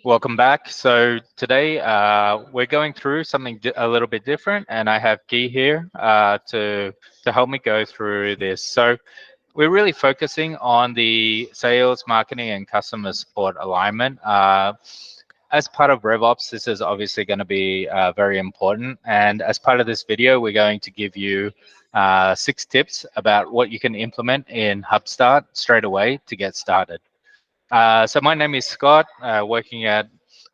Welcome back. So today we're going through something a little bit different, and I have Gui here to help me go through this. So we're really focusing on the sales, marketing, and customer support alignment. As part of RevOps, this is obviously going to be very important. And as part of this video, we're going to give you 6 tips about what you can implement in HubSpot straight away to get started. So my name is Scott, working at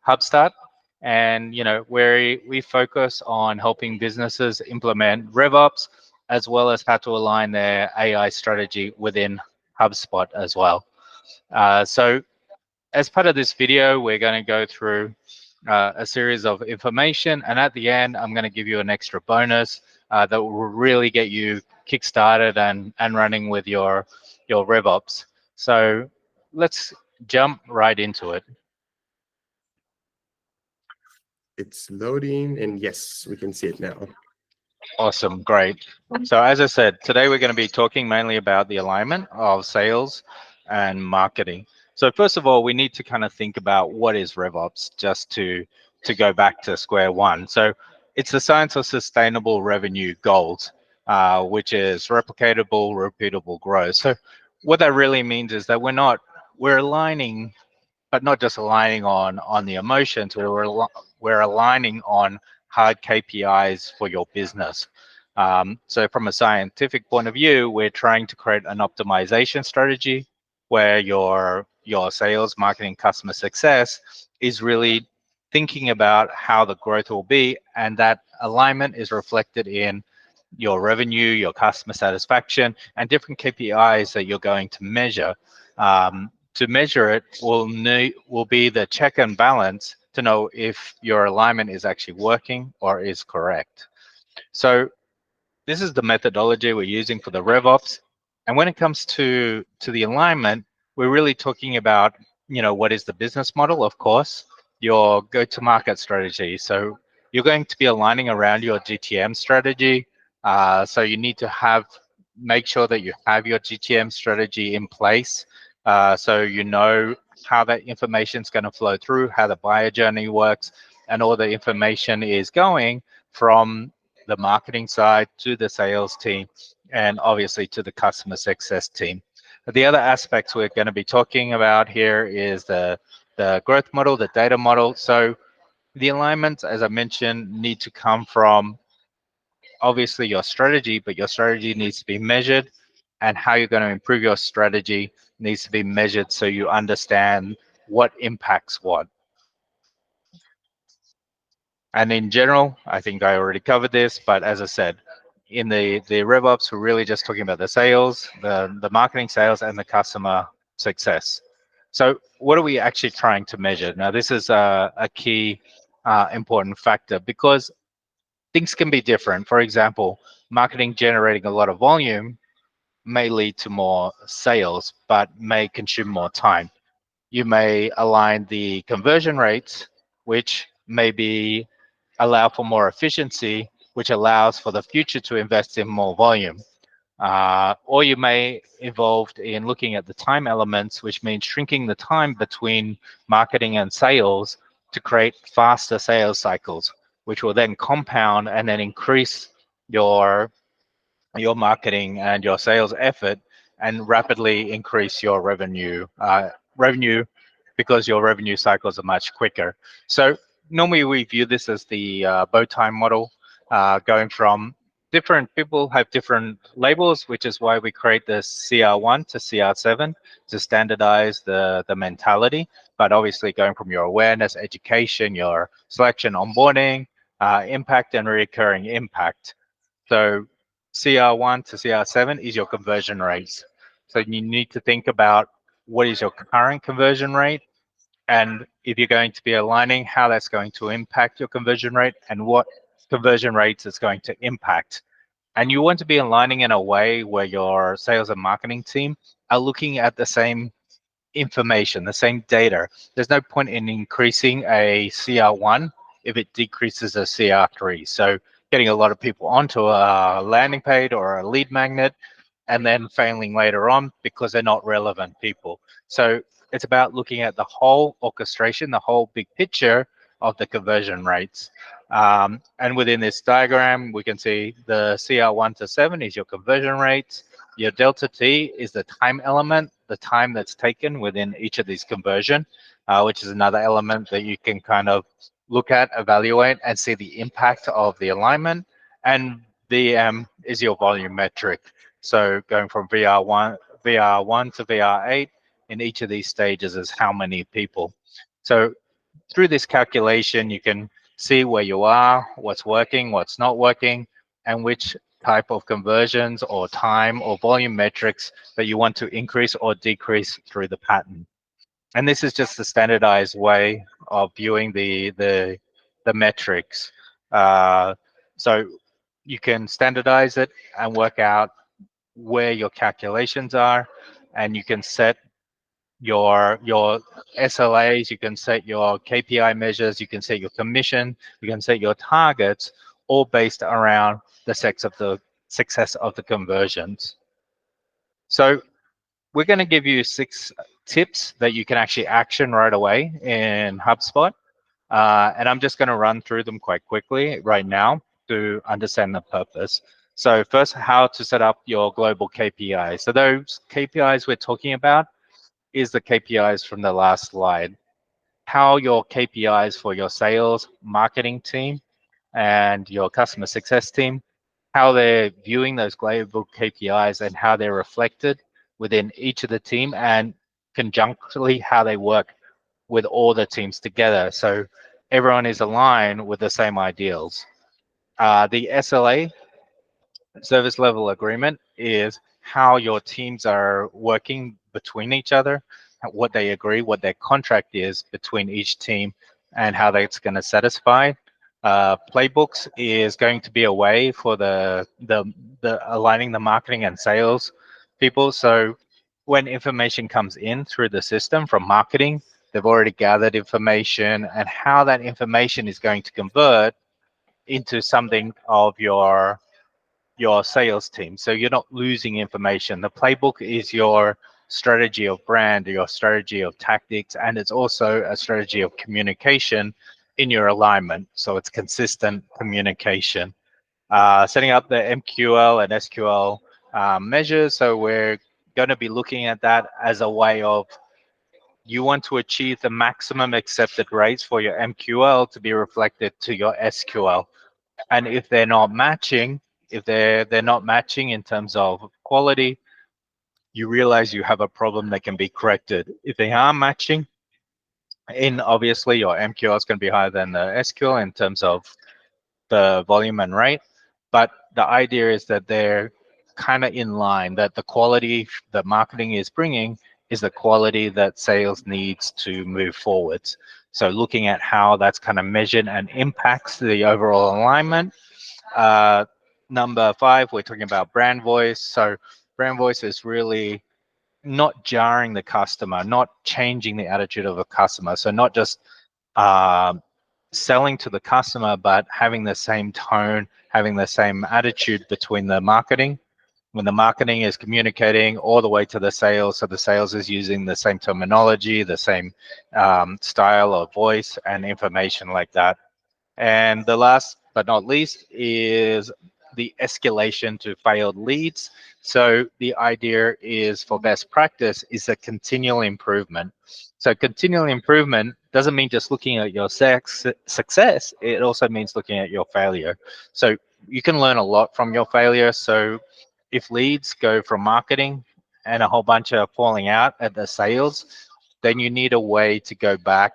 HubSpot, and we focus on helping businesses implement RevOps as well as how to align their AI strategy within HubSpot as well. So as part of this video, we're going to go through a series of information, and at the end, I'm going to give you an extra bonus that will really get you kickstarted and running with your RevOps. So let's jump right into it. It's loading, and yes, we can see it now. Awesome, great. So as I said, today we're going to be talking mainly about the alignment of sales and marketing. So first of all, we need to kind of think about what is RevOps, just to go back to square one. So it's the science of sustainable revenue goals, which is replicatable, repeatable growth. So what that really means is that we're aligning, but not just aligning on the emotions. We're aligning on hard KPIs for your business. So from a scientific point of view, we're trying to create an optimization strategy where your sales, marketing, customer success is really thinking about how the growth will be, and that alignment is reflected in your revenue, your customer satisfaction, and different KPIs that you're going to measure. To measure it will be the check and balance to know if your alignment is actually working or is correct. So this is the methodology we're using for the RevOps. And when it comes to the alignment, we're really talking about, what is the business model, of course, your go-to-market strategy. So you're going to be aligning around your GTM strategy. So you need to make sure that you have your GTM strategy in place. So you know how that information is going to flow through, how the buyer journey works, and all the information is going from the marketing side to the sales team, and obviously to the customer success team. The other aspects we're going to be talking about here is the growth model, the data model. So the alignments, as I mentioned, need to come from obviously your strategy, but your strategy needs to be measured, and how you're going to improve your strategy needs to be measured so you understand what impacts what. And in general, I think I already covered this, but as I said, in the RevOps, we're really just talking about the sales, the marketing, sales, and the customer success. So what are we actually trying to measure? Now, this is a key important factor, because things can be different. For example, marketing generating a lot of volume may lead to more sales, but may consume more time. You may align the conversion rates, which maybe allow for more efficiency, which allows for the future to invest in more volume. Or you may evolve in looking at the time elements, which means shrinking the time between marketing and sales to create faster sales cycles, which will then compound and then increase your marketing and your sales effort, and rapidly increase your revenue because your revenue cycles are much quicker. So normally we view this as the bow tie model, going from different people have different labels, which is why we create the CR1 to CR7 to standardize the mentality. But obviously going from your awareness, education, your selection, onboarding, impact, and recurring impact. So CR1 to CR7 is your conversion rates. So you need to think about what is your current conversion rate, and if you're going to be aligning, how that's going to impact your conversion rate and what conversion rates it's going to impact. And you want to be aligning in a way where your sales and marketing team are looking at the same information, the same data. There's no point in increasing a CR1 if it decreases a CR3. So getting a lot of people onto a landing page or a lead magnet and then failing later on because they're not relevant people. So it's about looking at the whole orchestration, the whole big picture of the conversion rates. And within this diagram, we can see the CR1 to 7 is your conversion rates. Your delta T is the time element, the time that's taken within each of these conversion, which is another element that you can kind of look at, evaluate, and see the impact of the alignment. And VM is your volume metric. So going from VR1 to VR8 in each of these stages is how many people. So through this calculation, you can see where you are, what's working, what's not working, and which type of conversions or time or volume metrics that you want to increase or decrease through the pattern. And this is just the standardized way of viewing the metrics. So you can standardize it and work out where your calculations are, and you can set your SLAs, you can set your KPI measures, you can set your commission, you can set your targets, all based around the success of the conversions. So we're going to give you 6 tips that you can actually action right away in HubSpot. And I'm just going to run through them quite quickly right now to understand the purpose. So first, how to set up your global KPIs. So those KPIs we're talking about is the KPIs from the last slide. How your KPIs for your sales, marketing team, and your customer success team, how they're viewing those global KPIs and how they're reflected within each of the team, and conjunctly how they work with all the teams together. So everyone is aligned with the same ideals. The SLA, service level agreement, is how your teams are working between each other, what they agree, what their contract is between each team, and how that's going to satisfy. Playbooks is going to be a way for the aligning the marketing and sales people. So when information comes in through the system from marketing, they've already gathered information, and how that information is going to convert into something of your sales team. So you're not losing information. The playbook is your strategy of brand, your strategy of tactics, and it's also a strategy of communication in your alignment. So it's consistent communication. Setting up the MQL and SQL measures. So we're going to be looking at that as a way of, you want to achieve the maximum accepted rates for your MQL to be reflected to your SQL. And if they're not matching, if they're not matching in terms of quality, you realize you have a problem that can be corrected. If they are matching, obviously your MQL is going to be higher than the SQL in terms of the volume and rate. But the idea is that they're kind of in line, that the quality that marketing is bringing is the quality that sales needs to move forwards. So looking at how that's kind of measured and impacts the overall alignment. Number 5, we're talking about brand voice. So brand voice is really not jarring the customer, not changing the attitude of a customer. So not just selling to the customer, but having the same tone, having the same attitude between the marketing. When the marketing is communicating all the way to the sales, so the sales is using the same terminology, the same style of voice and information like that. And the last but not least is the escalation to failed leads. So the idea is, for best practice, is a continual improvement. So continual improvement doesn't mean just looking at your success. It also means looking at your failure. So you can learn a lot from your failure. So if leads go from marketing and a whole bunch are falling out at the sales, then you need a way to go back,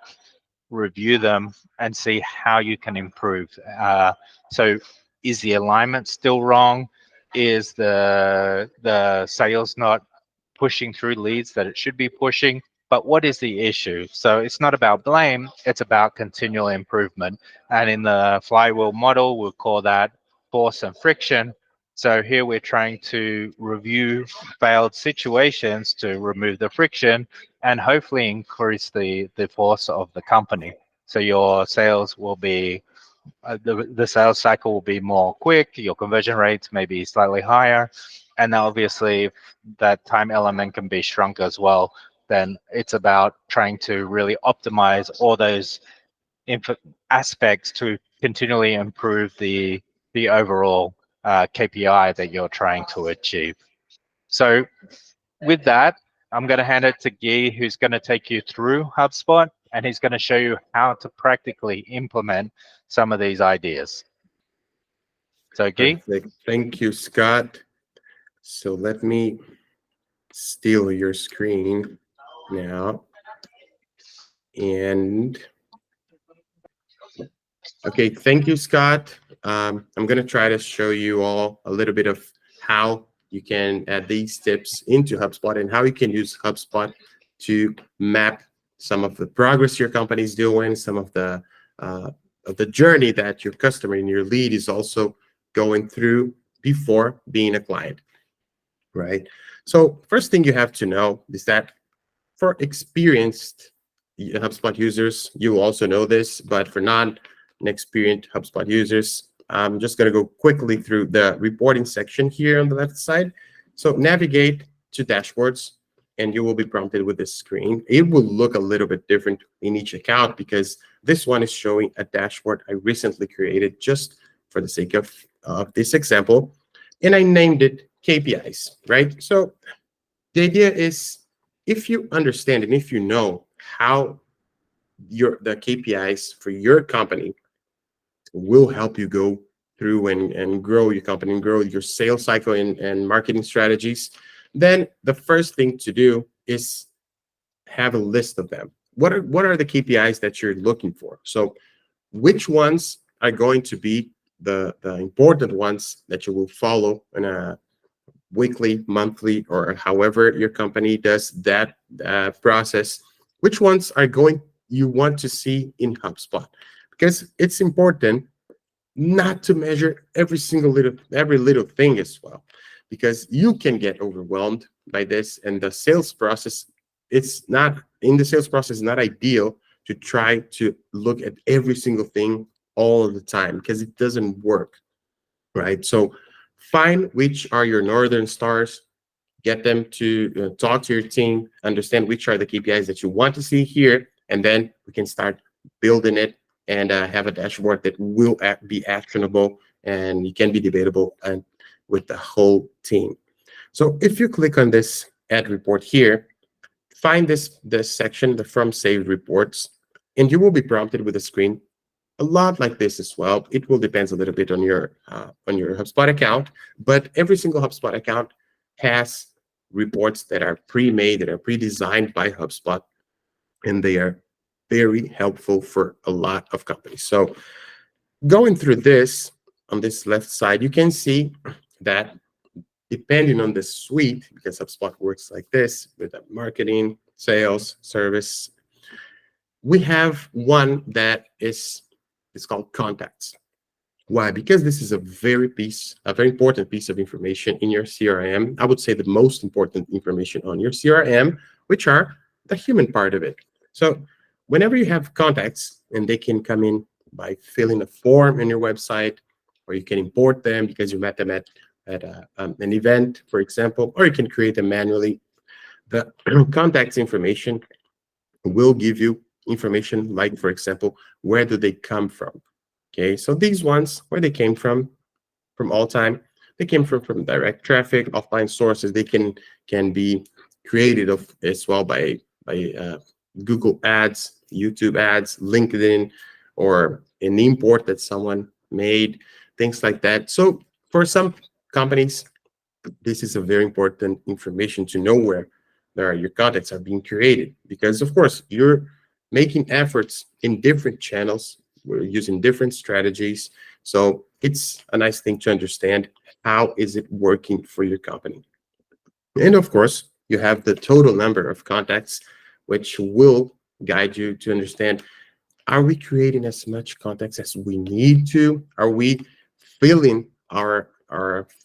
review them, and see how you can improve. So is the alignment still wrong? Is the sales not pushing through leads that it should be pushing? But what is the issue? So it's not about blame, it's about continual improvement. And in the flywheel model, we'll call that force and friction. So here we're trying to review failed situations to remove the friction and hopefully increase the force of the company. So your sales will be, the sales cycle will be more quick, your conversion rates may be slightly higher, and obviously that time element can be shrunk as well then it's about trying to really optimize all those aspects to continually improve the overall KPI that you're trying to achieve. So with that, I'm going to hand it to Guy, who's going to take you through HubSpot, and he's going to show you how to practically implement some of these ideas. So Guy? Perfect. Thank you, Scott. So let me steal your screen now. And okay, thank you, Scott. I'm going to try to show you all a little bit of how you can add these tips into HubSpot and how you can use HubSpot to map some of the progress your company is doing, some of the journey that your customer and your lead is also going through before being a client, right? So first thing you have to know is that for experienced HubSpot users, you also know this, but for non-experienced HubSpot users, I'm just going to go quickly through the reporting section here on the left side. So navigate to dashboards, and you will be prompted with this screen. It will look a little bit different in each account because this one is showing a dashboard I recently created just for the sake of this example, and I named it KPIs, right? So the idea is, if you understand and if you know how the KPIs for your company will help you go through and grow your company and grow your sales cycle and marketing strategies, then the first thing to do is have a list of them. What are the KPIs that you're looking for? So which ones are going to be the important ones that you will follow in a weekly, monthly, or however your company does that process? Which ones are you want to see in HubSpot? Because it's important not to measure every little thing as well, because you can get overwhelmed by this, and the sales process, it's not ideal to try to look at every single thing all of the time, because it doesn't work, right? So find which are your northern stars, get them to talk to your team, understand which are the KPIs that you want to see here, and then we can start building it and have a dashboard that will be actionable and it can be debatable and with the whole team. So if you click on this add report here, find this section, the from saved reports, and you will be prompted with a screen a lot like this as well. It will depend a little bit on your HubSpot account, but every single HubSpot account has reports that are pre-made, that are pre-designed by HubSpot, and they are very helpful for a lot of companies. So going through this, on this left side, you can see that depending on the suite, because HubSpot works like this with marketing, sales, service, we have one that is called contacts. Why? Because this is a very important piece of information in your CRM. I would say the most important information on your CRM, which are the human part of it. So whenever you have contacts, and they can come in by filling a form in your website, or you can import them because you met them at an event, for example, or you can create them manually. The contacts information will give you information like, for example, where do they come from? Okay, so these ones, where they came from all time, they came from direct traffic, offline sources. They can be created as well by Google ads, YouTube ads, LinkedIn, or an import that someone made, things like that. So for some companies, this is a very important information to know where your contacts are being created, because of course you're making efforts in different channels. We're using different strategies. So it's a nice thing to understand how is it working for your company. And of course, you have the total number of contacts, which will guide you to understand, are we creating as much contacts as we need to? Are we filling our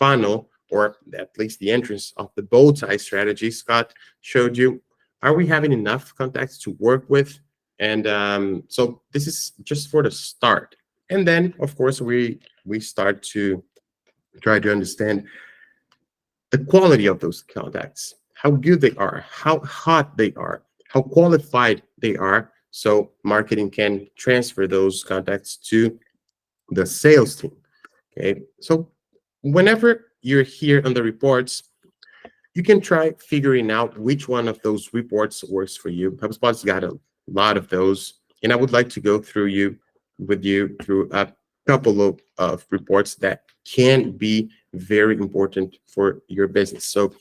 funnel, or at least the entrance of the bow tie strategy Scott showed you? Are we having enough contacts to work with? And so this is just for the start. And then, of course, we start to try to understand the quality of those contacts. how good they are, how hot they are, how qualified they are, so marketing can transfer those contacts to the sales team. Okay, so whenever you're here on the reports, you can try figuring out which one of those reports works for you. HubSpot's got a lot of those, and I would like to go through with you through a couple of reports that can be very important for your business. So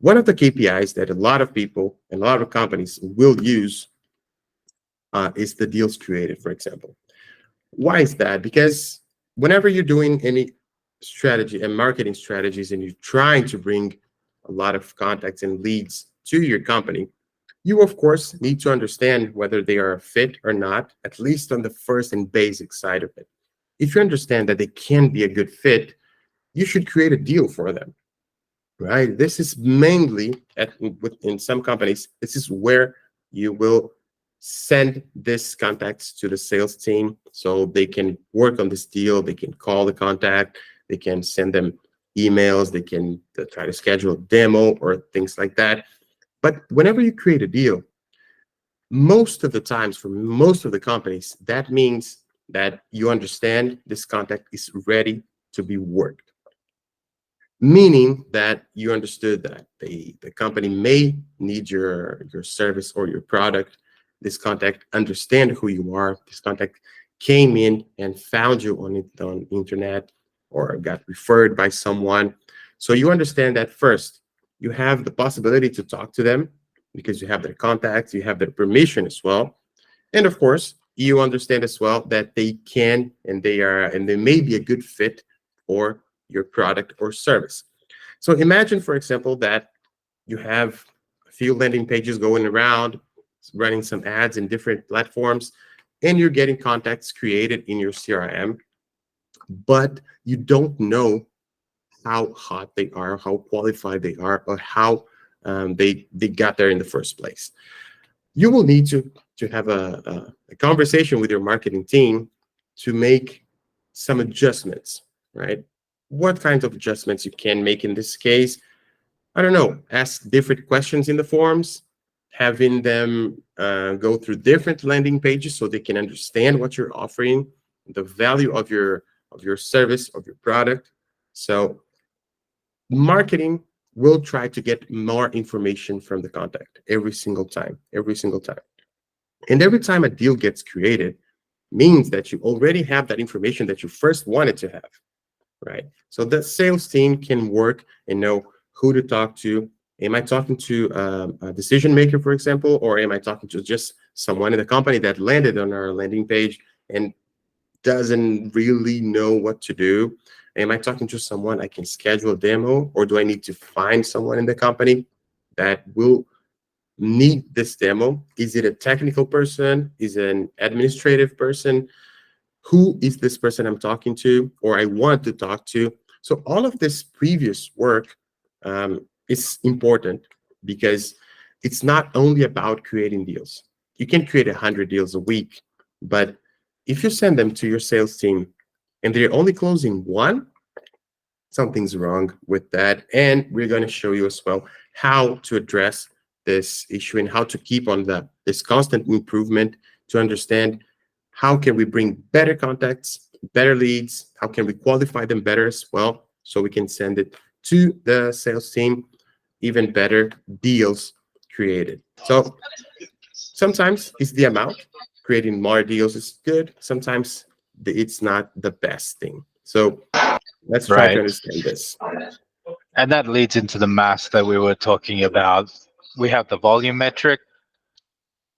one of the KPIs that a lot of people and a lot of companies will use is the deals created, for example. Why is that? Because whenever you're doing any strategy and marketing strategies and you're trying to bring a lot of contacts and leads to your company, you of course need to understand whether they are a fit or not, at least on the first and basic side of it. If you understand that they can be a good fit, you should create a deal for them, right? This is mainly in some companies, this is where you will send this contacts to the sales team so they can work on this deal. They can call the contact, they can send them emails, they can try to schedule a demo or things like that. But whenever you create a deal, most of the times for most of the companies, that means that you understand this contact is ready to be worked. Meaning that you understood that the company may need your service or your product. This contact understand who you are. This contact came in and found you on internet or got referred by someone. So you understand that first, you have the possibility to talk to them because you have their contacts, you have their permission as well. And of course, you understand as well that they can and they may be a good fit for your product or service. So imagine, for example, that you have a few landing pages going around, running some ads in different platforms, and you're getting contacts created in your CRM, but you don't know how hot they are, how qualified they are, or how they got there in the first place. You will need to have a conversation with your marketing team to make some adjustments, right? What kinds of adjustments you can make in this case? I don't know, ask different questions in the forms, having them go through different landing pages so they can understand what you're offering, the value of your service, of your product. So marketing will try to get more information from the contact every single time. And every time a deal gets created means that you already have that information that you first wanted to have, right? So the sales team can work and know who to talk to. Am I talking to a decision maker, for example, or am I talking to just someone in the company that landed on our landing page and doesn't really know what to do? Am I talking to someone I can schedule a demo, or do I need to find someone in the company that will need this demo? Is it a technical person? Is it an administrative person? Who is this person I'm talking to or I want to talk to? So all of this previous work is important because it's not only about creating deals. You can create 100 deals a week, but if you send them to your sales team and they're only closing one, something's wrong with that. And we're going to show you as well how to address this issue and how to keep on this constant improvement to understand how can we bring better contacts, better leads, how can we qualify them better as well, so we can send it to the sales team, even better deals created. So sometimes it's the amount. Creating more deals is good. Sometimes it's not the best thing. So let's try to understand this. And that leads into the math that we were talking about. We have the volume metric.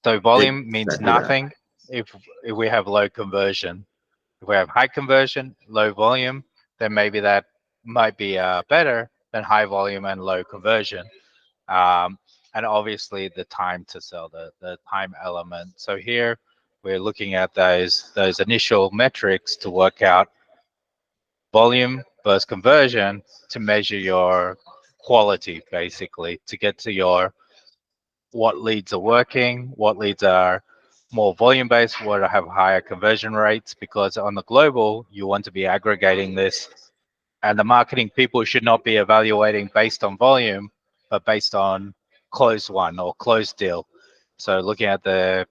So volume means nothing if we have low conversion. If we have high conversion, low volume, then maybe that might be better than high volume and low conversion. And obviously the time to sell, the time element. So here we're looking at those initial metrics to work out volume versus conversion to measure your quality, basically, to get to your what leads are working, what leads are more volume based, what have higher conversion rates, because on the global, you want to be aggregating this, and the marketing people should not be evaluating based on volume. but based on closed won or closed deal. So looking at the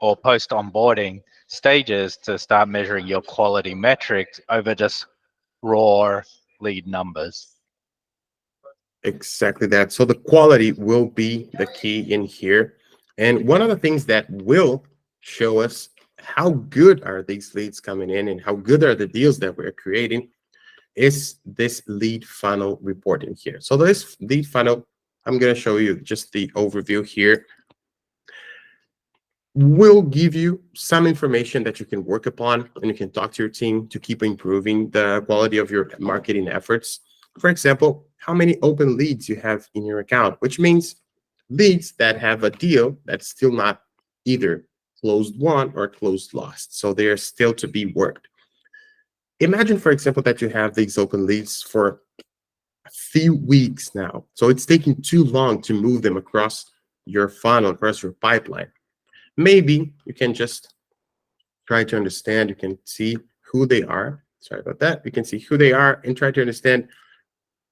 or post onboarding stages to start measuring your quality metrics over just raw lead numbers. Exactly that. So the quality will be the key in here. And one of the things that will show us how good are these leads coming in and how good are the deals that we're creating is this lead funnel reporting here. So this lead funnel, I'm going to show you just the overview here. Will give you some information that you can work upon and you can talk to your team to keep improving the quality of your marketing efforts. For example, how many open leads you have in your account, which means leads that have a deal that's still not either closed won or closed lost. So they are still to be worked. Imagine, for example, that you have these open leads for a few weeks now. So it's taking too long to move them across your funnel, across your pipeline. Maybe you can just try to understand, you can see who they are. Sorry about that. You can see who they are and try to understand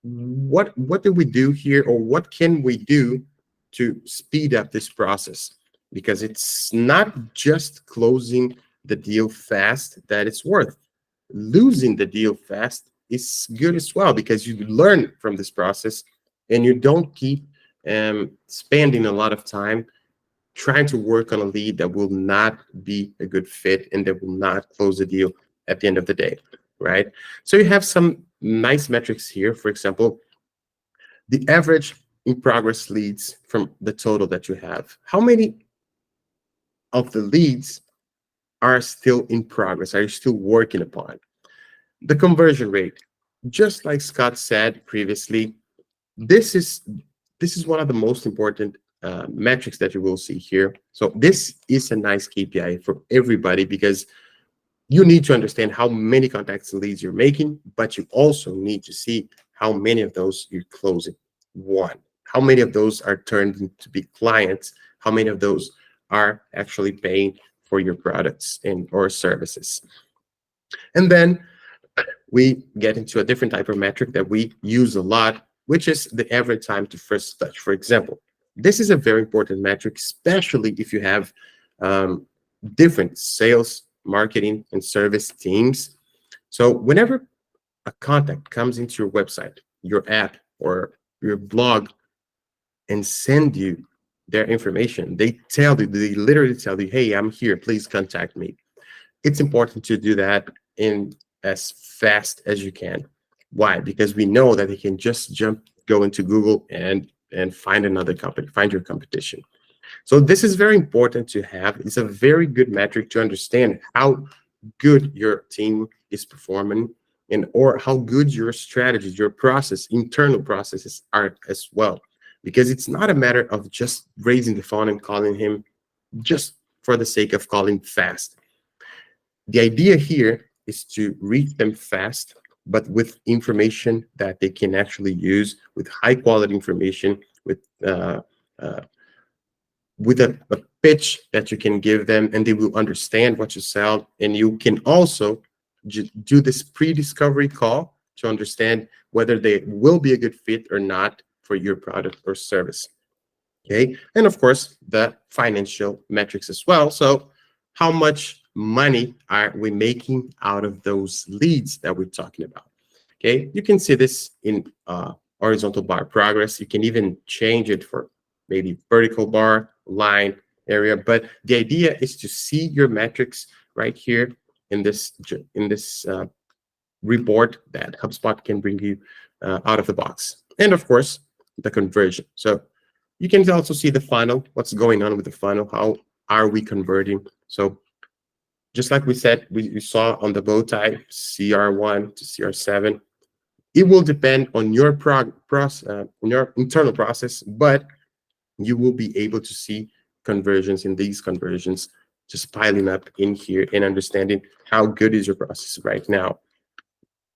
what do we do here, or what can we do to speed up this process? Because it's not just closing the deal fast that it's worth. Losing the deal fast is good as well, because you learn from this process and you don't keep spending a lot of time trying to work on a lead that will not be a good fit and that will not close the deal at the end of the day, right? So you have some nice metrics here. For example, the average in progress leads from the total that you have. How many of the leads are still in progress, are you still working upon? The conversion rate, just like Scott said previously, this is one of the most important metrics that you will see here. So this is a nice KPI for everybody, because you need to understand how many contacts and leads you're making, but you also need to see how many of those you're closing. One, how many of those are turned into be clients? How many of those are actually paying for your products and or services? And then we get into a different type of metric that we use a lot, which is the average time to first touch. For example, this is a very important metric, especially if you have different sales, marketing, and service teams. So whenever a contact comes into your website, your app, or your blog and send you their information, they literally tell you, hey, I'm here, please contact me. It's important to do that in as fast as you can. Why? Because we know that they can just go into Google and find another company, find your competition. So this is very important to have. It's a very good metric to understand how good your team is performing, and or how good your strategies, your process, internal processes are as well. Because it's not a matter of just raising the phone and calling him just for the sake of calling fast. The idea here is to reach them fast, but with information that they can actually use, with high quality information, with a pitch that you can give them, and they will understand what you sell. And you can also do this pre-discovery call to understand whether they will be a good fit or not for your product or service. Okay, and of course the financial metrics as well. So how much money are we making out of those leads that we're talking about? Okay, you can see this in horizontal bar progress. You can even change it for maybe vertical bar, line area, but the idea is to see your metrics right here in this report that HubSpot can bring you out of the box. And of course, the conversion. So you can also see the funnel, what's going on with the funnel, how are we converting? So just like we said, we saw on the bow tie, CR1 to CR7, it will depend on your internal process, but you will be able to see conversions in these conversions just piling up in here and understanding how good is your process right now.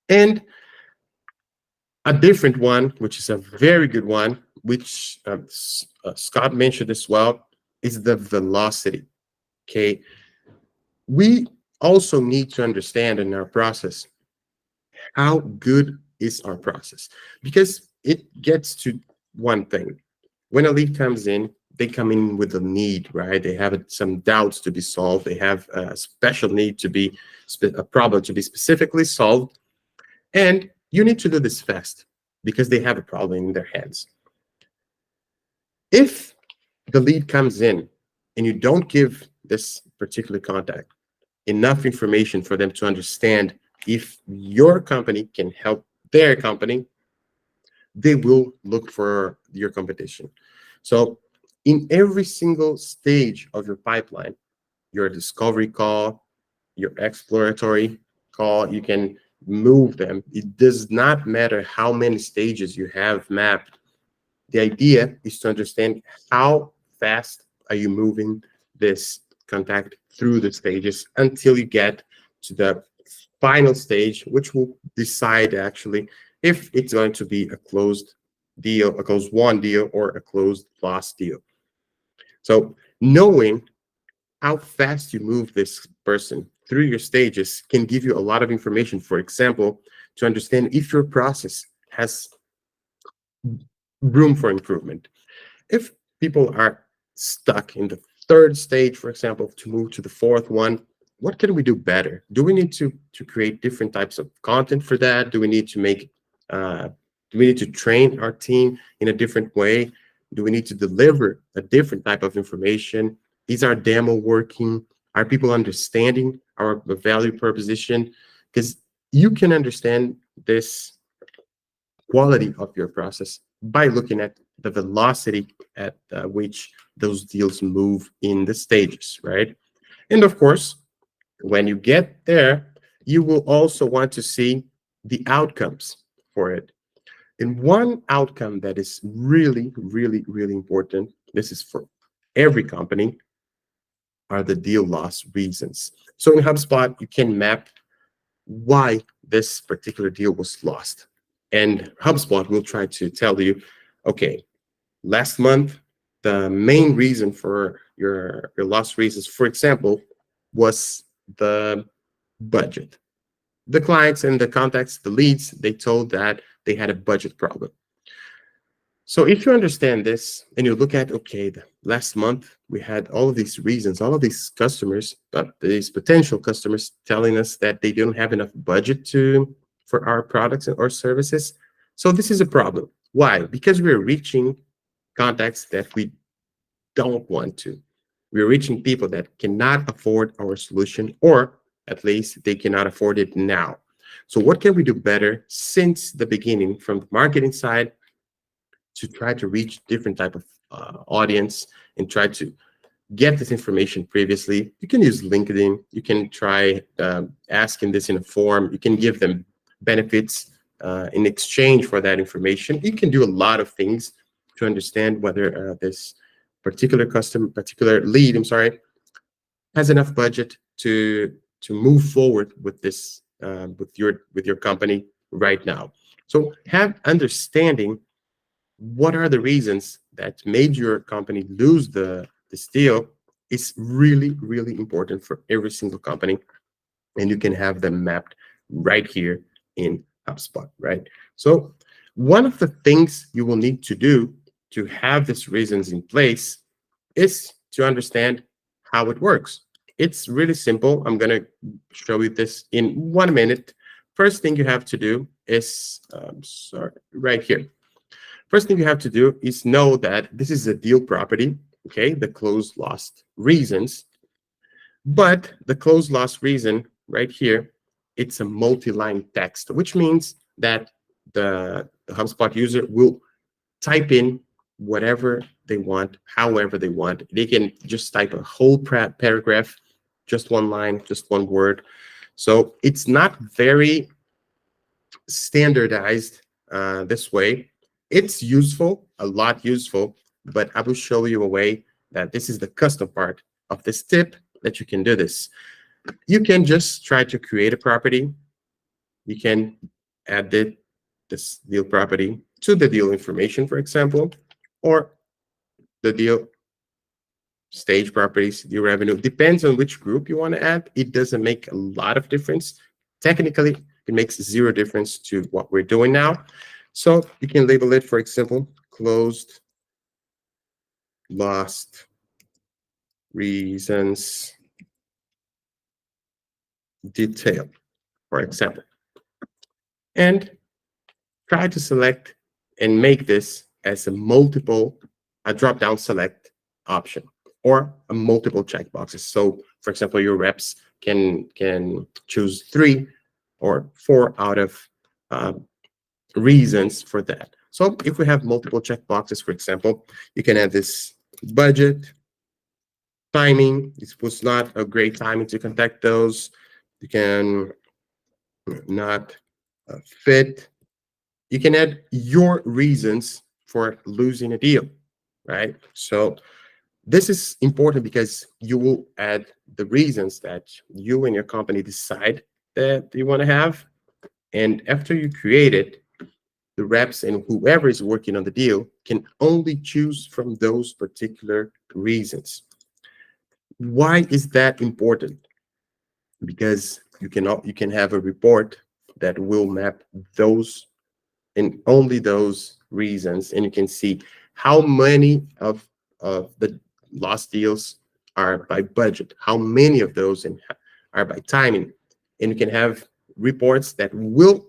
And a different one, which is a very good one, which Scott mentioned as well, is the velocity. Okay, we also need to understand in our process how good is our process, because it gets to one thing. When a lead comes in, they come in with a need, right? They have some doubts to be solved. They have a special need to be, a problem to be specifically solved. And you need to do this fast because they have a problem in their hands. If the lead comes in and you don't give this particular contact enough information for them to understand if your company can help their company, they will look for your competition. So in every single stage of your pipeline, your discovery call, your exploratory call, you can move them. It does not matter how many stages you have mapped. The idea is to understand how fast are you moving this contact through the stages until you get to the final stage, which will decide actually if it's going to be a closed deal, a closed won deal, or a closed lost deal. So knowing how fast you move this person through your stages can give you a lot of information. For example, to understand if your process has room for improvement. If people are stuck in the third stage, for example, to move to the fourth one, what can we do better? Do we need to create different types of content for that? Do we need to make, do we need to train our team in a different way? Do we need to deliver a different type of information? Is our demo working? Are people understanding our value proposition? Because you can understand this quality of your process by looking at the velocity at which those deals move in the stages, right? And of course, when you get there, you will also want to see the outcomes for it. And one outcome that is really, really, really important, this is for every company, are the deal loss reasons. So in HubSpot, you can map why this particular deal was lost. And HubSpot will try to tell you, okay, last month, the main reason for your loss reasons, for example, was the budget. The clients and the contacts, the leads, they told that they had a budget problem. So if you understand this and you look at, okay, the last month we had all of these reasons, all of these customers, these potential customers telling us that they don't have enough budget for our products or services. So this is a problem. Why? Because we're reaching contacts that we don't want to. We're reaching people that cannot afford our solution, or at least they cannot afford it now. So what can we do better since the beginning from the marketing side to try to reach different type of audience and try to get this information previously? You can use LinkedIn. You can try asking this in a form. You can give them benefits in exchange for that information. You can do a lot of things to understand whether this particular lead, has enough budget to move forward with this with your company right now. So have understanding what are the reasons that made your company lose this deal is really, really important for every single company. And you can have them mapped right here in HubSpot, right? So one of the things you will need to do to have these reasons in place is to understand how it works. It's really simple. I'm going to show you this in 1 minute. First thing you have to do is, right here. First thing you have to do is know that this is a deal property, okay, the close lost reasons. But the close lost reason right here, it's a multi-line text, which means that the HubSpot user will type in whatever they want, however they want. They can just type a whole paragraph, just one line, just one word. So it's not very standardized this way. It's useful, a lot useful, but I will show you a way that this is the custom part of this tip that you can do this. You can just try to create a property. You can add this deal property to the deal information, for example, or the deal stage properties, deal revenue. Depends on which group you want to add. It doesn't make a lot of difference. Technically, it makes zero difference to what we're doing now. So you can label it, for example, closed, lost, reasons, detail, for example. And try to select and make this as a drop-down select option or a multiple checkboxes. So, for example, your reps can choose 3 or 4 out of reasons for that. So if we have multiple checkboxes, for example, you can add this budget, timing. It was not a great timing to contact those. You can not fit. You can add your reasons for losing a deal, right? So this is important because you will add the reasons that you and your company decide that you want to have. And after you create it, the reps and whoever is working on the deal can only choose from those particular reasons. Why is that important? Because you can have a report that will map those and only those reasons, and you can see how many of the lost deals are by budget, how many of those are by timing, and you can have reports that will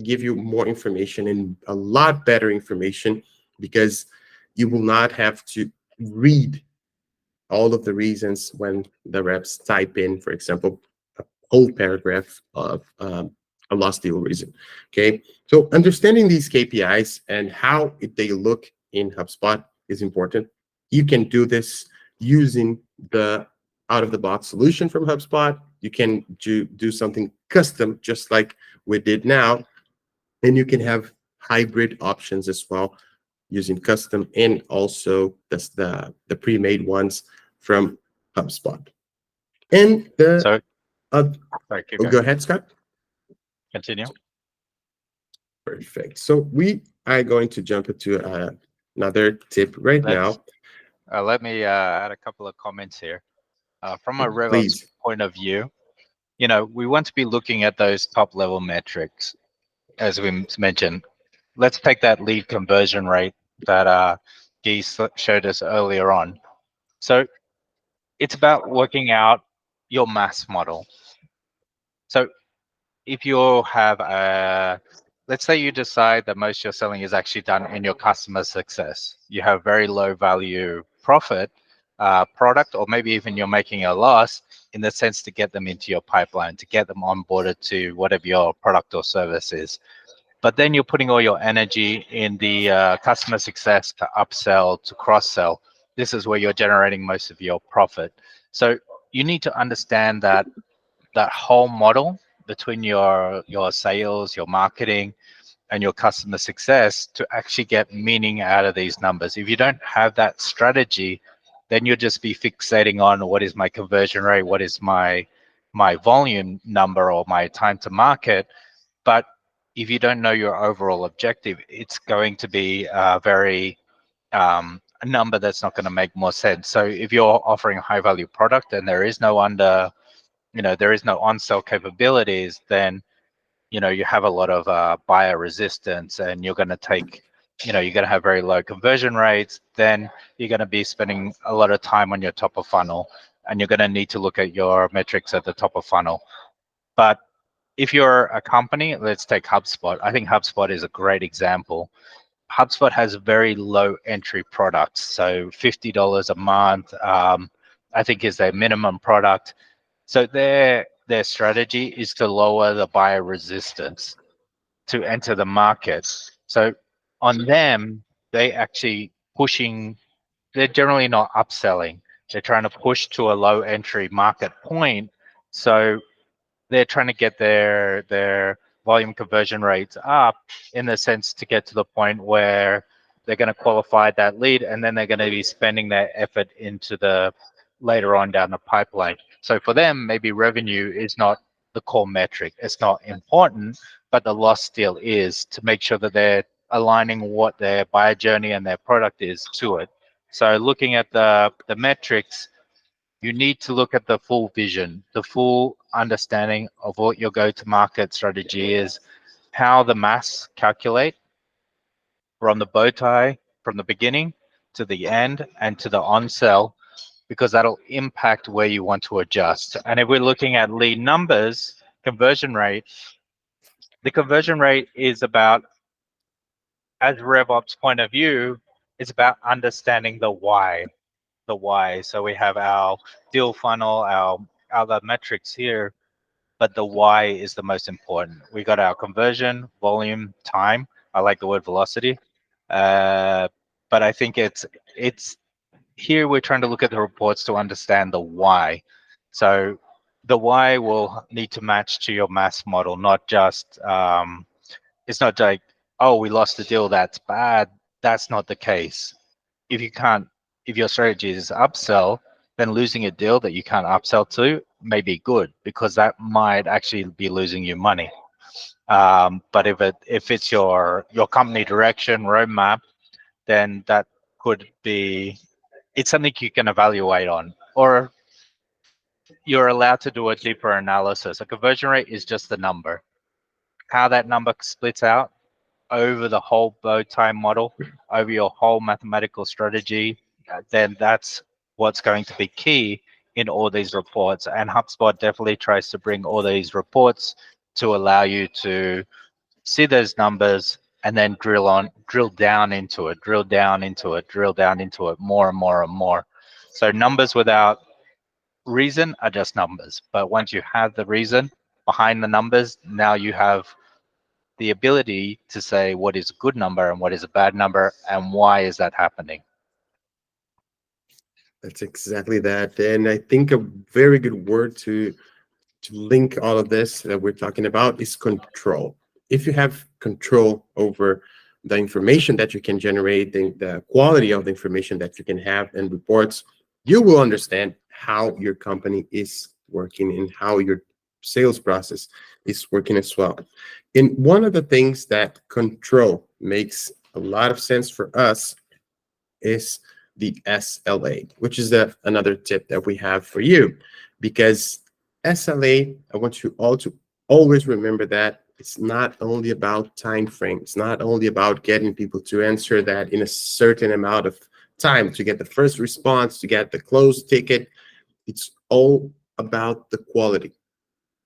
give you more information and a lot better information because you will not have to read all of the reasons when the reps type in, for example, a whole paragraph of a lost deal reason. Okay, so understanding these KPIs and how they look in HubSpot is important. You can do this using the out-of-the-box solution from HubSpot. You can do something custom, just like we did now, and you can have hybrid options as well using custom and also the pre-made ones from HubSpot. And So, sorry, keep go going. ahead, Scott. Continue. Perfect. So we are going to jump into another tip right now. Let me add a couple of comments here. From a RevOps Please. point of view, we want to be looking at those top level metrics, as we mentioned. Let's take that lead conversion rate that Guy showed us earlier on. So it's about working out your mass model. So if you have let's say you decide that most of your selling is actually done in your customer success. You have very low value profit product, or maybe even you're making a loss in the sense to get them into your pipeline, to get them onboarded to whatever your product or service is. But then you're putting all your energy in the customer success to upsell, to cross-sell. This is where you're generating most of your profit. So you need to understand that whole model between your sales, your marketing, and your customer success to actually get meaning out of these numbers. If you don't have that strategy, then you'll just be fixating on what is my conversion rate, what is my volume number or my time to market. But if you don't know your overall objective, it's going to be a number that's not going to make more sense. So if you're offering a high value product and there is no on-sell capabilities, then you have a lot of buyer resistance, and you're going to have very low conversion rates. Then you're going to be spending a lot of time on your top of funnel, and you're going to need to look at your metrics at the top of funnel. But if you're a company, let's take HubSpot. I think HubSpot is a great example. HubSpot has very low entry products, so $50 a month, I think, is their minimum product. So their strategy is to lower the buyer resistance to enter the market. So on them, they actually pushing. They're generally not upselling. They're trying to push to a low entry market point. So they're trying to get their volume conversion rates up in the sense to get to the point where they're going to qualify that lead, and then they're going to be spending their effort into the later on down the pipeline. So for them, maybe revenue is not the core metric. It's not important, but the loss still is, to make sure that they're aligning what their buyer journey and their product is to it. So looking at the metrics, you need to look at the full vision, the full understanding of what your go-to-market strategy is, how the maths calculate, from the bow tie, from the beginning to the end and to the on sell, because that'll impact where you want to adjust. And if we're looking at lead numbers, conversion rate, the conversion rate is about, as RevOps point of view, it's about understanding the why. The why. So we have our deal funnel, our other metrics here, but the why is the most important. We got our conversion, volume, time. I like the word velocity, but I think it's here we're trying to look at the reports to understand the why. So the why will need to match to your mass model, not just it's not like, oh, we lost the deal, that's bad. That's not the case. If you can't, if your strategy is upsell, then losing a deal that you can't upsell to may be good, because that might actually be losing you money. But if it's your company direction roadmap, then that could be, it's something you can evaluate on, or you're allowed to do a deeper analysis. A conversion rate is just the number. How that number splits out over the whole bow tie model, over your whole mathematical strategy, then that's what's going to be key in all these reports. And HubSpot definitely tries to bring all these reports to allow you to see those numbers and then drill down into it, drill down into it more and more and more. So numbers without reason are just numbers. But once you have the reason behind the numbers, now you have the ability to say what is a good number and what is a bad number and why is that happening. That's exactly that. And I think a very good word to link all of this that we're talking about is control. If you have control over the information that you can generate, the quality of the information that you can have in reports, you will understand how your company is working and how your sales process is working as well. And one of the things that control makes a lot of sense for us is the SLA, which is another tip that we have for you. Because SLA, I want you all to always remember that it's not only about time frame. It's not only about getting people to answer that in a certain amount of time, to get the first response, to get the closed ticket. It's all about the quality.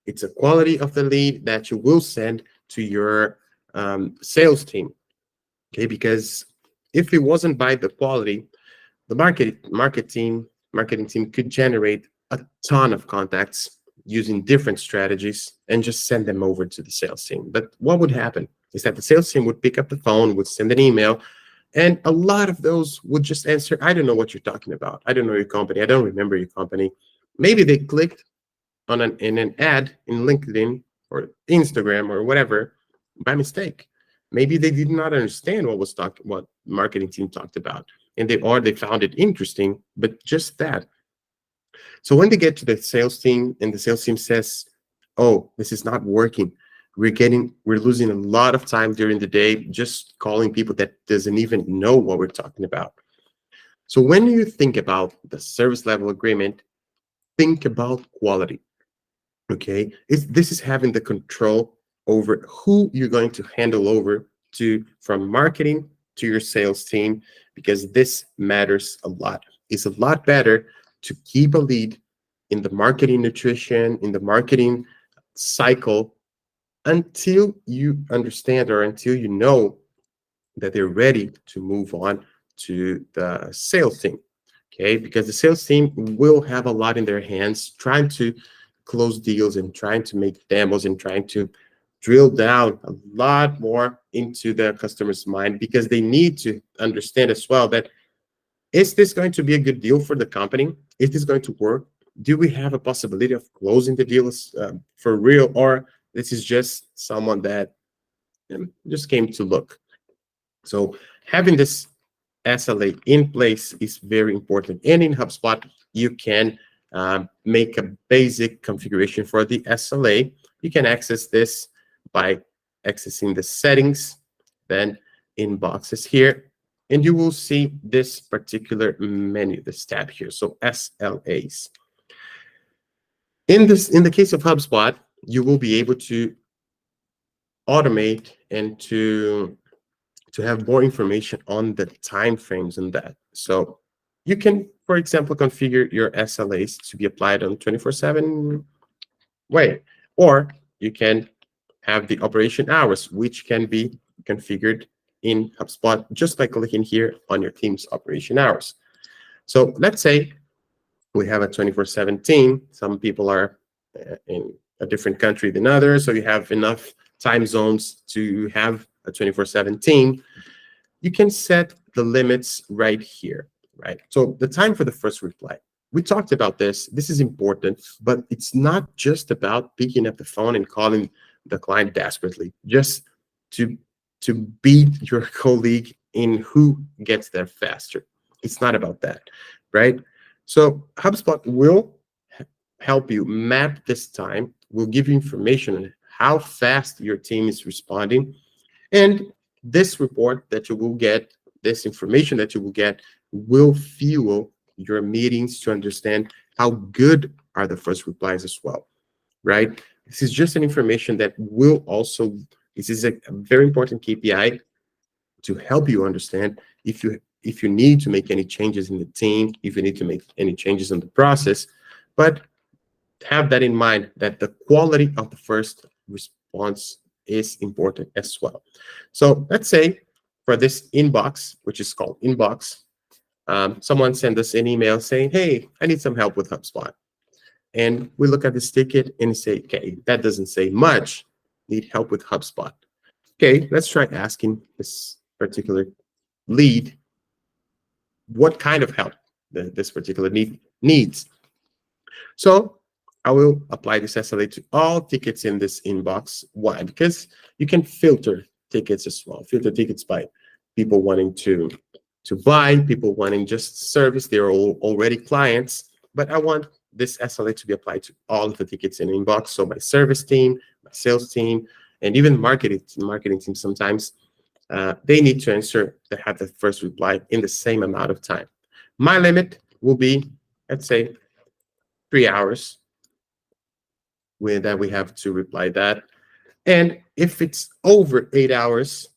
It's a quality of the lead that you will send to your sales team. Okay, because if it wasn't by the quality, the marketing team could generate a ton of contacts using different strategies and just send them over to the sales team. But what would happen is that the sales team would pick up the phone, would send an email, and a lot of those would just answer, I don't know what you're talking about. I don't know your company. I don't remember your company. Maybe they clicked on an ad in LinkedIn or Instagram or whatever by mistake. Maybe they did not understand what marketing team talked about, and they found it interesting, but just that. So when they get to the sales team and the sales team says, "Oh, this is not working. We're losing a lot of time during the day just calling people that doesn't even know what we're talking about." So when you think about the service level agreement, think about quality. Okay, this is having the control over who you're going to handle over to, from marketing to your sales team, because this matters a lot. It's a lot better to keep a lead in the marketing nutrition, in the marketing cycle, until you understand or until you know that they're ready to move on to the sales team. Okay, because the sales team will have a lot in their hands trying to close deals and trying to make demos and trying to drill down a lot more into the customer's mind, because they need to understand as well that, is this going to be a good deal for the company? Is this going to work? Do we have a possibility of closing the deals for real, or this is just someone that just came to look? So having this SLA in place is very important. And in HubSpot, you can make a basic configuration for the SLA. You can access this by accessing the settings, then inboxes here, and you will see this particular menu, this tab here. So SLAs. In the case of HubSpot, you will be able to automate and to to have more information on the time frames in that. So you can, for example, configure your SLAs to be applied on 24/7 way, or you can have the operation hours, which can be configured in HubSpot just by clicking here on your team's operation hours. So let's say we have a 24/7 team. Some people are in a different country than others, so you have enough time zones to have a 24/7 team. You can set the limits right here, right? So the time for the first reply. We talked about this. This is important, but it's not just about picking up the phone and calling the client desperately, just to beat your colleague in who gets there faster. It's not about that, right? So HubSpot will help you map this time, will give you information on how fast your team is responding. And this report that you will get, this information that you will get, will fuel your meetings to understand how good are the first replies as well, right? This is just an information that will also, this is a very important KPI to help you understand if you need to make any changes in the team, if you need to make any changes in the process. But have that in mind, that the quality of the first response is important as well. So let's say for this inbox, which is called inbox, someone sent us an email saying, hey, I need some help with HubSpot. And we look at this ticket and say, okay, that doesn't say much. Need help with HubSpot. Okay, let's try asking this particular lead what kind of help this particular need needs. So I will apply this SLA to all tickets in this inbox. Why? Because you can filter tickets as well. Filter tickets by people wanting to buy, people wanting just service. They're already clients, but I want this SLA to be applied to all of the tickets in inbox. So my service team, my sales team, and even marketing team sometimes, they need to answer to have the first reply in the same amount of time. My limit will be, let's say, 3 hours with that we have to reply that. And if it's over 8 hours,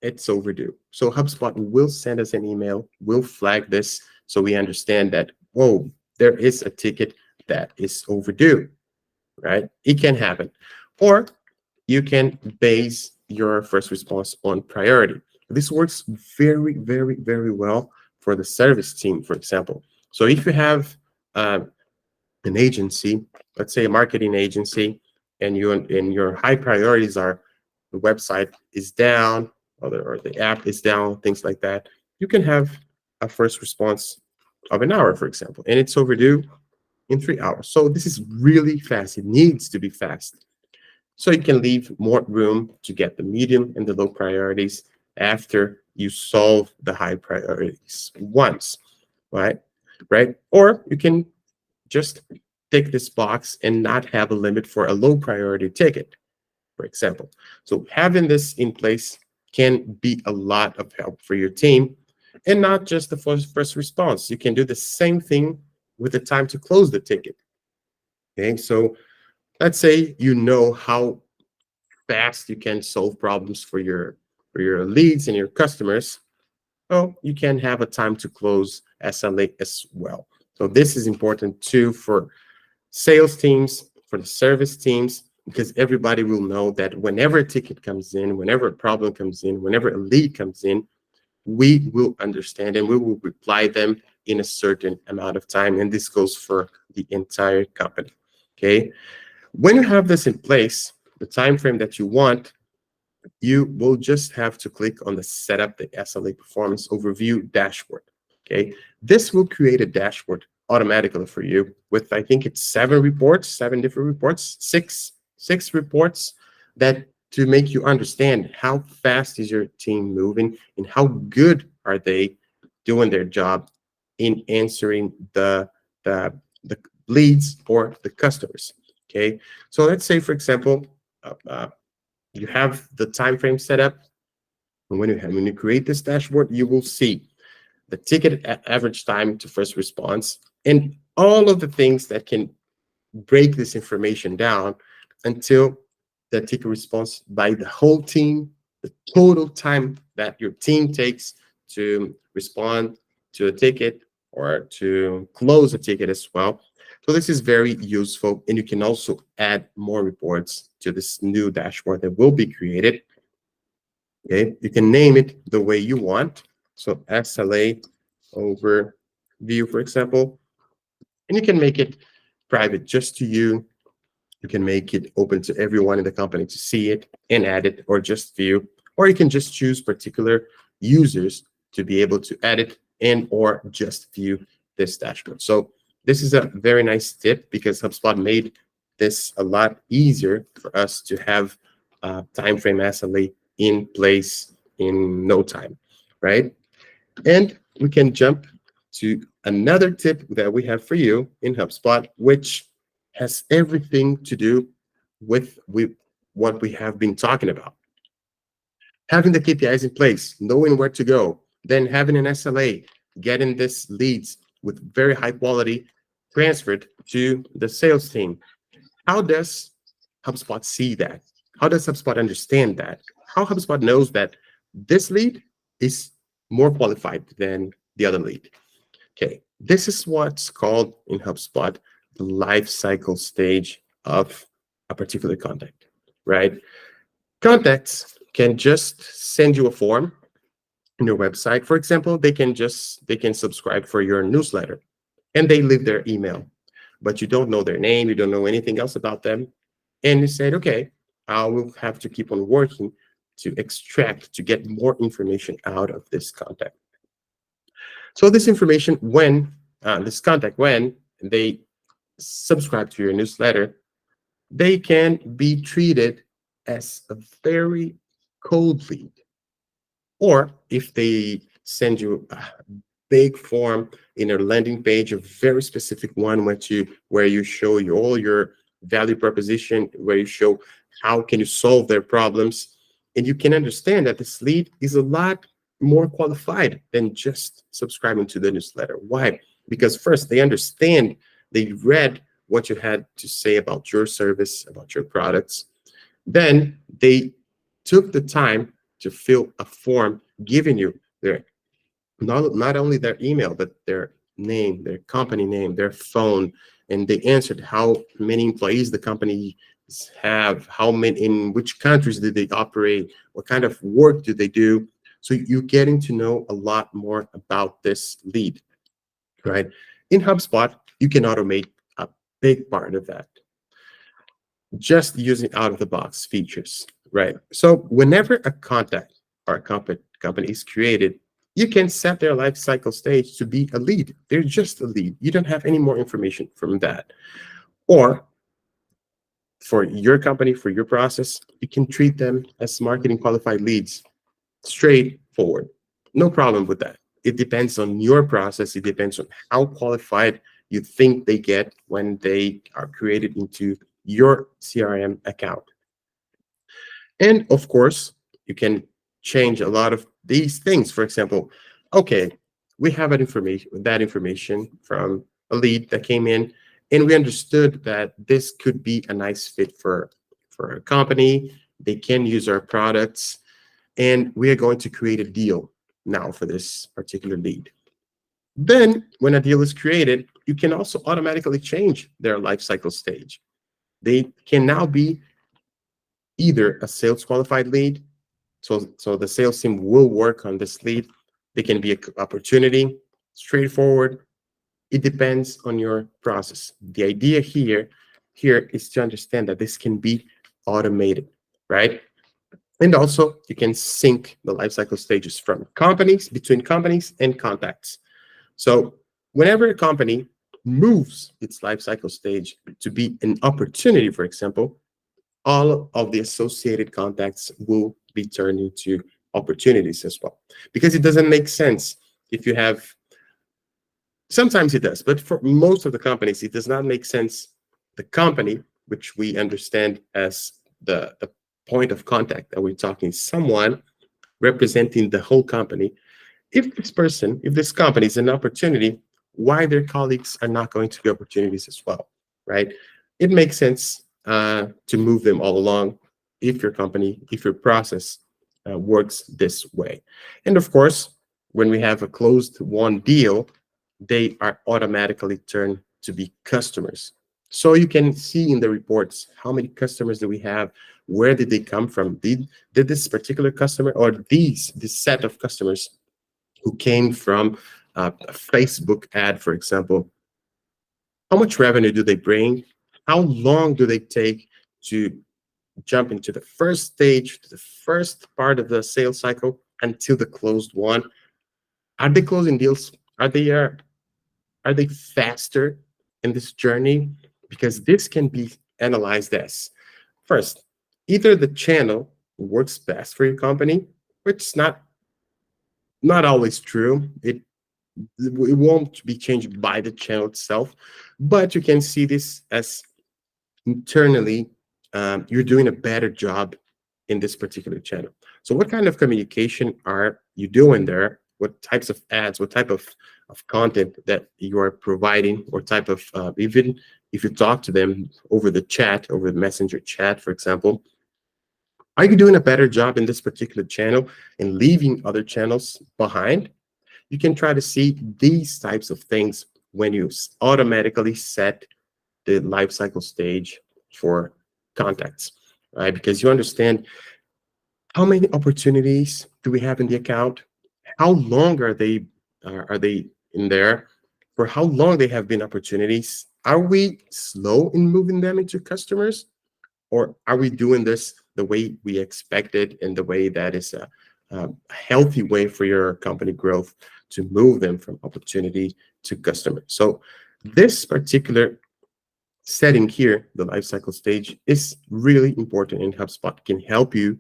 it's overdue. So HubSpot will send us an email, will flag this so we understand that, whoa, there is a ticket that is overdue, right? It can happen. Or you can base your first response on priority. This works very, very, very well for the service team, for example. So if you have an agency, let's say a marketing agency, and your high priorities are the website is down, or the app is down, things like that, you can have a first response of an hour, for example, and it's overdue in 3 hours. So this is really fast. It needs to be fast. So you can leave more room to get the medium and the low priorities after you solve the high priorities once, right? Or you can just tick this box and not have a limit for a low priority ticket, for example. So having this in place can be a lot of help for your team, and not just the first response. You can do the same thing with the time to close the ticket. Okay, so let's say you know how fast you can solve problems for your leads and your customers. Oh, you can have a time to close SLA as well. So this is important too for sales teams, for the service teams, because everybody will know that whenever a ticket comes in, whenever a problem comes in, whenever a lead comes in, we will understand and we will reply them in a certain amount of time. And this goes for the entire company. Okay. When you have this in place, the time frame that you want, you will just have to click on the Setup the SLA Performance Overview dashboard. Okay. This will create a dashboard automatically for you with, I think it's 7 different reports, six reports that to make you understand how fast is your team moving and how good are they doing their job in answering the leads or the customers. Okay, so let's say, for example, you have the time frame set up, and when you create this dashboard, you will see the ticket average time to first response and all of the things that can break this information down until the ticket response by the whole team the total time that your team takes to respond to a ticket or to close a ticket as well. So this is very useful, and you can also add more reports to this new dashboard that will be created. Okay, you can name it the way you want. So SLA overview, for example, and you can make it private just to you. You can make it open to everyone in the company to see it and add it, or just view, or you can just choose particular users to be able to edit and or just view this dashboard. So this is a very nice tip, because HubSpot made this a lot easier for us to have time frame SLA in place in no time, right? And we can jump to another tip that we have for you in HubSpot, which has everything to do with what we have been talking about. Having the KPIs in place, knowing where to go, then having an SLA, getting this leads with very high quality transferred to the sales team. How does HubSpot see that? How does HubSpot understand that? How HubSpot knows that this lead is more qualified than the other lead? Okay, this is what's called in HubSpot the life cycle stage of a particular contact, right? Contacts can just send you a form in your website. For example, they can subscribe for your newsletter, and they leave their email, but you don't know their name, you don't know anything else about them, and you said, okay, I will have to keep on working to extract, to get more information out of this contact. So this information, when they subscribe to your newsletter, they can be treated as a very cold lead. Or if they send you a big form in a landing page, a very specific one, where you show all your value proposition, where you show how can you solve their problems, and you can understand that this lead is a lot more qualified than just subscribing to the newsletter. Why? Because first, they understand, they read what you had to say about your service, about your products. Then they took the time to fill a form giving you their not only their email, but their name, their company name, their phone, and they answered how many employees the company have, how many, in which countries did they operate, what kind of work do they do. So you're getting to know a lot more about this lead, right? In HubSpot, you can automate a big part of that just using out-of-the-box features, right? So whenever a contact or a company is created, you can set their life cycle stage to be a lead. They're just a lead. You don't have any more information from that. Or for your company, for your process, you can treat them as marketing qualified leads. Straightforward. No problem with that. It depends on your process. It depends on how qualified you think they get when they are created into your CRM account. And of course, you can change a lot of these things. For example, okay, we have that information from a lead that came in, and we understood that this could be a nice fit for a company. They can use our products, and we are going to create a deal now for this particular lead. Then when a deal is created, you can also automatically change their life cycle stage. They can now be either a sales qualified lead, so the sales team will work on this lead. They can be an opportunity, straightforward. It depends on your process. The idea here is to understand that this can be automated, right? And also, you can sync the lifecycle stages from companies, between companies and contacts. So whenever a company moves its lifecycle stage to be an opportunity, for example, all of the associated contacts will be turned into opportunities as well. Because it doesn't make sense if you have, sometimes it does, but for most of the companies, it does not make sense. The company, which we understand as the point of contact that we're talking, someone representing the whole company. If this company is an opportunity, why their colleagues are not going to be opportunities as well, right? It makes sense to move them all along if your company, if your process works this way. And of course, when we have a closed won deal, they are automatically turned to be customers. So you can see in the reports how many customers do we have, where did they come from, did this particular customer or this set of customers who came from a Facebook ad, for example, how much revenue do they bring, how long do they take to jump into the first stage, to the first part of the sales cycle until the closed one. Are they closing deals? Are they faster in this journey? Because this can be analyzed as, first, either the channel works best for your company, which is not always true. It won't be changed by the channel itself, but you can see this as internally you're doing a better job in this particular channel. So what kind of communication are you doing there? What types of ads, what type of content that you are providing, or type of, even if you talk to them over the chat, over the messenger chat, for example, are you doing a better job in this particular channel and leaving other channels behind? You can try to see these types of things when you automatically set the lifecycle stage for contacts, right? Because you understand how many opportunities do we have in the account, how long are they in there, for how long they have been opportunities. Are we slow in moving them into customers, or are we doing this the way we expected, in the way that is a healthy way for your company growth to move them from opportunity to customer? So this particular setting here, the lifecycle stage, is really important in HubSpot. It can help you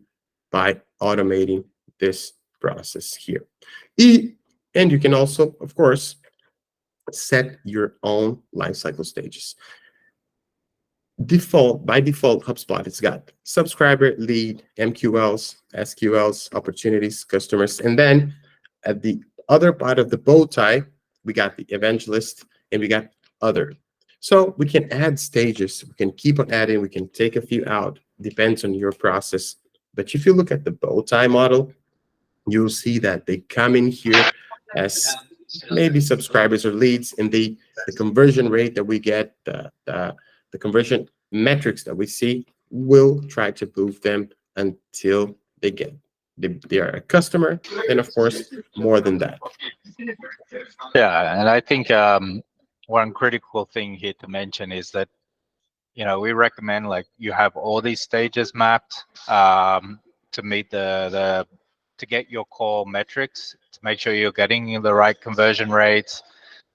by automating this process here. And you can also, of course, set your own lifecycle stages. By default, HubSpot, it's got subscriber, lead, MQLs, SQLs, opportunities, customers, and then at the other part of the bow tie, we got the evangelist and we got other. So we can add stages, we can keep on adding, we can take a few out, depends on your process. But if you look at the bow tie model, you'll see that they come in here as maybe subscribers or leads, and the conversion rate that we get, the conversion metrics that we see, will try to move them until they are a customer, and of course, more than that. Yeah, and I think one critical thing here to mention is that, we recommend like you have all these stages mapped to meet to get your core metrics, to make sure you're getting the right conversion rates,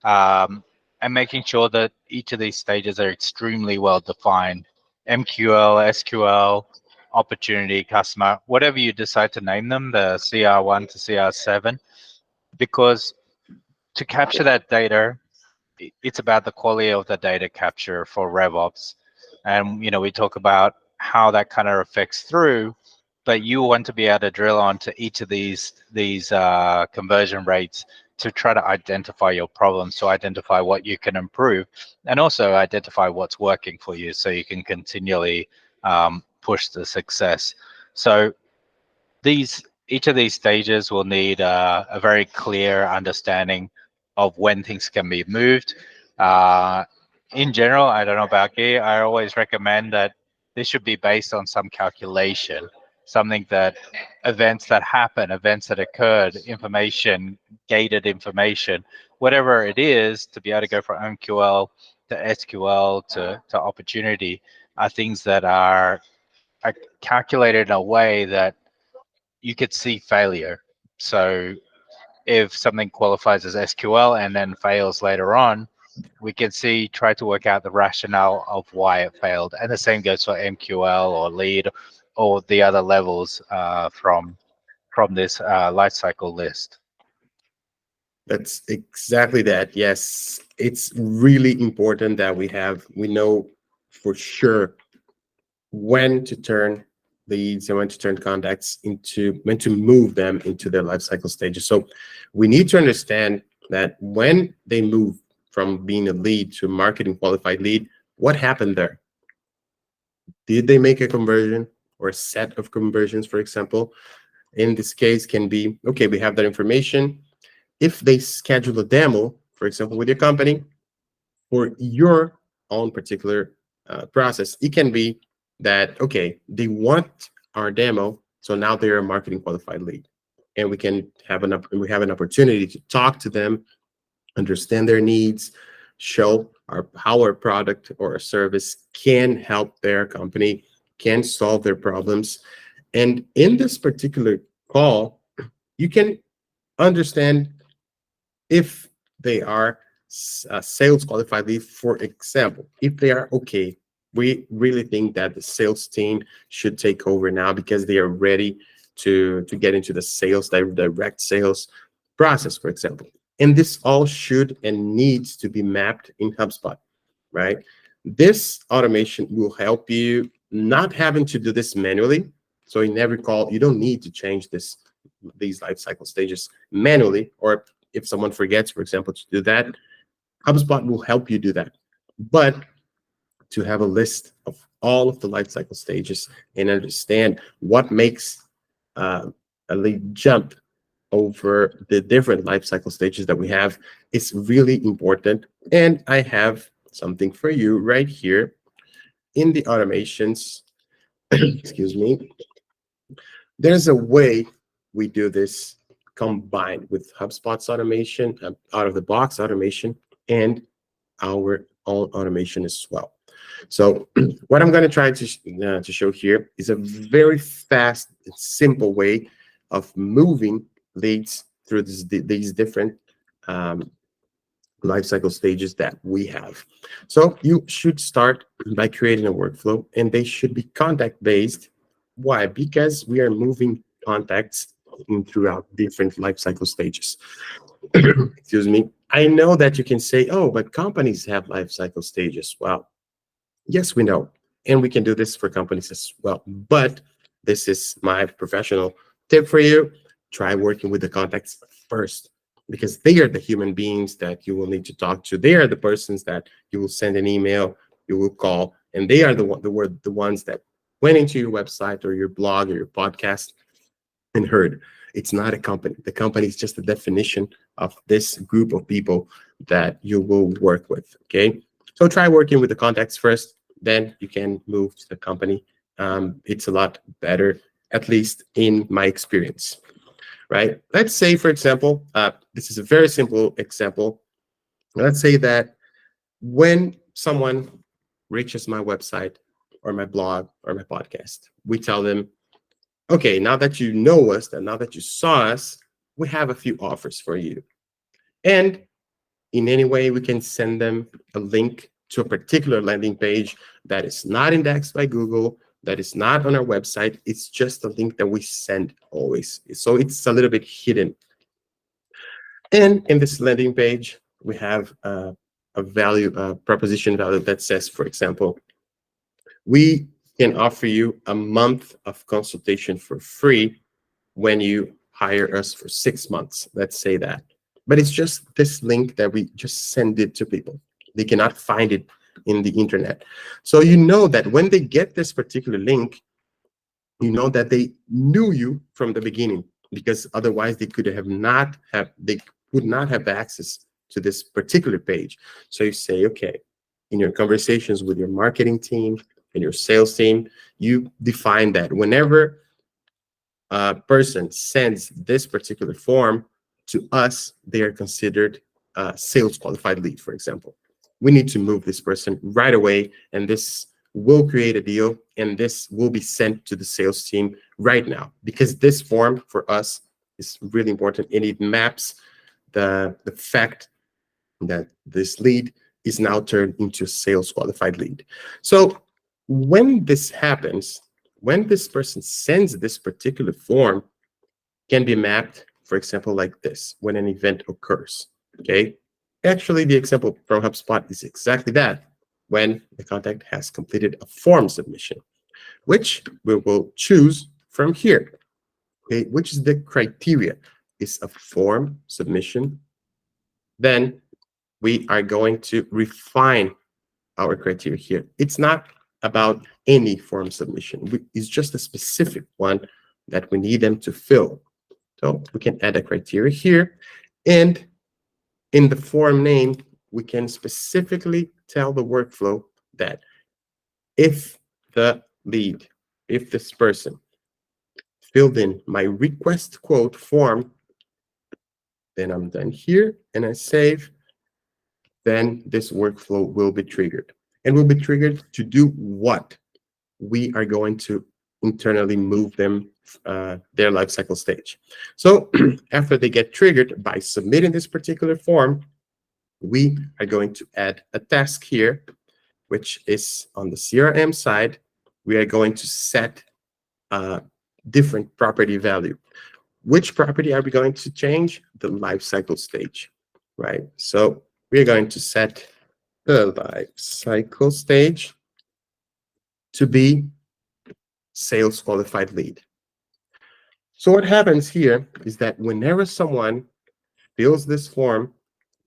and making sure that each of these stages are extremely well defined. MQL, SQL, opportunity, customer, whatever you decide to name them, the CR1 to CR7, because to capture that data, it's about the quality of the data capture for RevOps. And, we talk about how that kind of affects through, but you want to be able to drill onto each of these conversion rates to try to identify your problems, to identify what you can improve, and also identify what's working for you so you can continually push the success. So each of these stages will need a very clear understanding of when things can be moved. In general, I don't know about Gui, I always recommend that this should be based on some calculation, something that events that happen, events that occurred, information, gated information, whatever it is, to be able to go from MQL to SQL to opportunity, are things that are calculated in a way that you could see failure. So if something qualifies as SQL and then fails later on, we can try to work out the rationale of why it failed. And the same goes for MQL or lead or the other levels from this lifecycle list. That's exactly that. Yes, it's really important that we know for sure when to turn leads and when to turn contacts when to move them into their lifecycle stages. So we need to understand that when they move from being a lead to a marketing qualified lead, what happened there? Did they make a conversion or a set of conversions, for example? in this case can be, okay, we have that information. If they schedule a demo, for example, with your company for your own particular process, it can be that, okay, they want our demo, so now they're a marketing qualified lead, and we have an opportunity to talk to them, understand their needs, show how our product or a service can help their company, can solve their problems. And in this particular call, you can understand if they are a sales qualified lead. For example, if they are, okay, we really think that the sales team should take over now because they are ready to get into the sales, direct sales process, for example. And this all should and needs to be mapped in HubSpot, right? This automation will help you not having to do this manually. So in every call, you don't need to change these life cycle stages manually, or if someone forgets, for example, to do that, HubSpot will help you do that. But to have a list of all of the life cycle stages and understand what makes a lead jump over the different life cycle stages that we have is really important. And I have something for you right here in the automations. Excuse me. There's a way we do this combined with HubSpot's automation, out of the box automation, and our own automation as well. So what I'm going to try to show here is a very fast and simple way of moving leads through these different life cycle stages that we have. So you should start by creating a workflow, and they should be contact based. Why? Because we are moving contacts throughout different life cycle stages. Excuse me. I know that you can say, oh, but companies have life cycle stages. Well, yes, we know, and we can do this for companies as well. But this is my professional tip for you. Try working with the contacts first, because they are the human beings that you will need to talk to. They are the persons that you will send an email, you will call, and they are the ones that went into your website or your blog or your podcast and heard. It's not a company. The company is just a definition of this group of people that you will work with, okay? So try working with the contacts first, then you can move to the company. It's a lot better, at least in my experience, right? Let's say, for example, this is a very simple example. Let's say that when someone reaches my website or my blog or my podcast, we tell them, okay, now that you know us, and now that you saw us, we have a few offers for you. And in any way, we can send them a link to a particular landing page that is not indexed by Google, that is not on our website. It's just a link that we send always. So it's a little bit hidden. And in this landing page, we have a proposition value that says, for example, we can offer you a month of consultation for free when you hire us for 6 months. Let's say that. But it's just this link that we just send it to people. They cannot find it in the internet. So you know that when they get this particular link, you know that they knew you from the beginning, because otherwise they would not have access to this particular page. So you say, okay, in your conversations with your marketing team and your sales team, you define that whenever a person sends this particular form to us, they are considered a sales qualified lead, for example. We need to move this person right away, and this will create a deal, and this will be sent to the sales team right now, because this form for us is really important, and it maps the fact that this lead is now turned into a sales qualified lead. So when this happens, when this person sends this particular form, can be mapped, for example, like this, when an event occurs, okay? Actually, the example from HubSpot is exactly that, when the contact has completed a form submission, which we will choose from here, okay? Which is the criteria, is a form submission. Then we are going to refine our criteria here. It's not about any form submission. It's just a specific one that we need them to fill. So we can add a criteria here. And in the form name, we can specifically tell the workflow that if the lead, if this person filled in my request quote form, then I'm done here and I save, then this workflow will be triggered. And will be triggered to do what? We are going to internally move them their lifecycle stage. So after they get triggered by submitting this particular form, we are going to add a task here, which is on the CRM side. We are going to set a different property value. Which property are we going to change? The lifecycle stage, right? So we're going to set the lifecycle stage to be sales qualified lead. So what happens here is that whenever someone fills this form,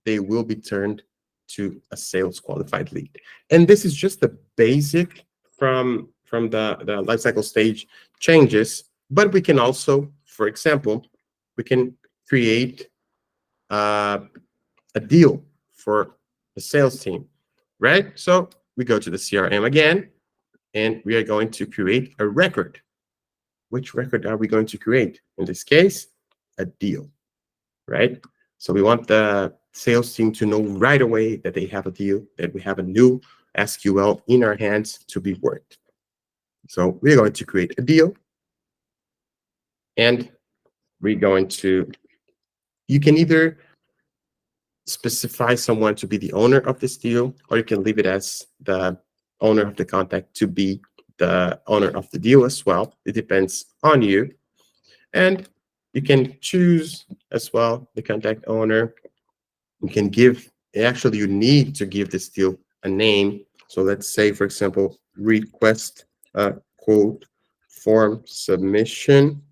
they will be turned to a sales qualified lead. And this is just the basic from the lifecycle stage changes, but we can also, for example, we can create a deal for the sales team, right? So we go to the CRM again, and we are going to create a record. Which record are we going to create? In this case, a deal, right? So we want the sales team to know right away that they have a deal, that we have a new SQL in our hands to be worked. So we're going to create a deal, and we're going to, you can either specify someone to be the owner of this deal, or you can leave it as the owner of the contact to be the owner of the deal as well. It depends on you. And you can choose as well the contact owner. You can give, actually you need to give this deal a name. So let's say, for example, request quote form submission.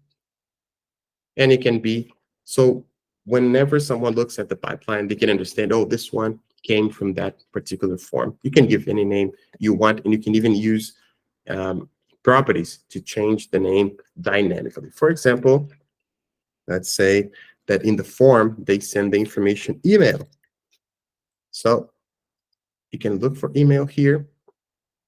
And it can be, so whenever someone looks at the pipeline, they can understand, oh, this one came from that particular form. You can give any name you want, and you can even use properties to change the name dynamically. For example, let's say that in the form, they send the information email. So you can look for email here,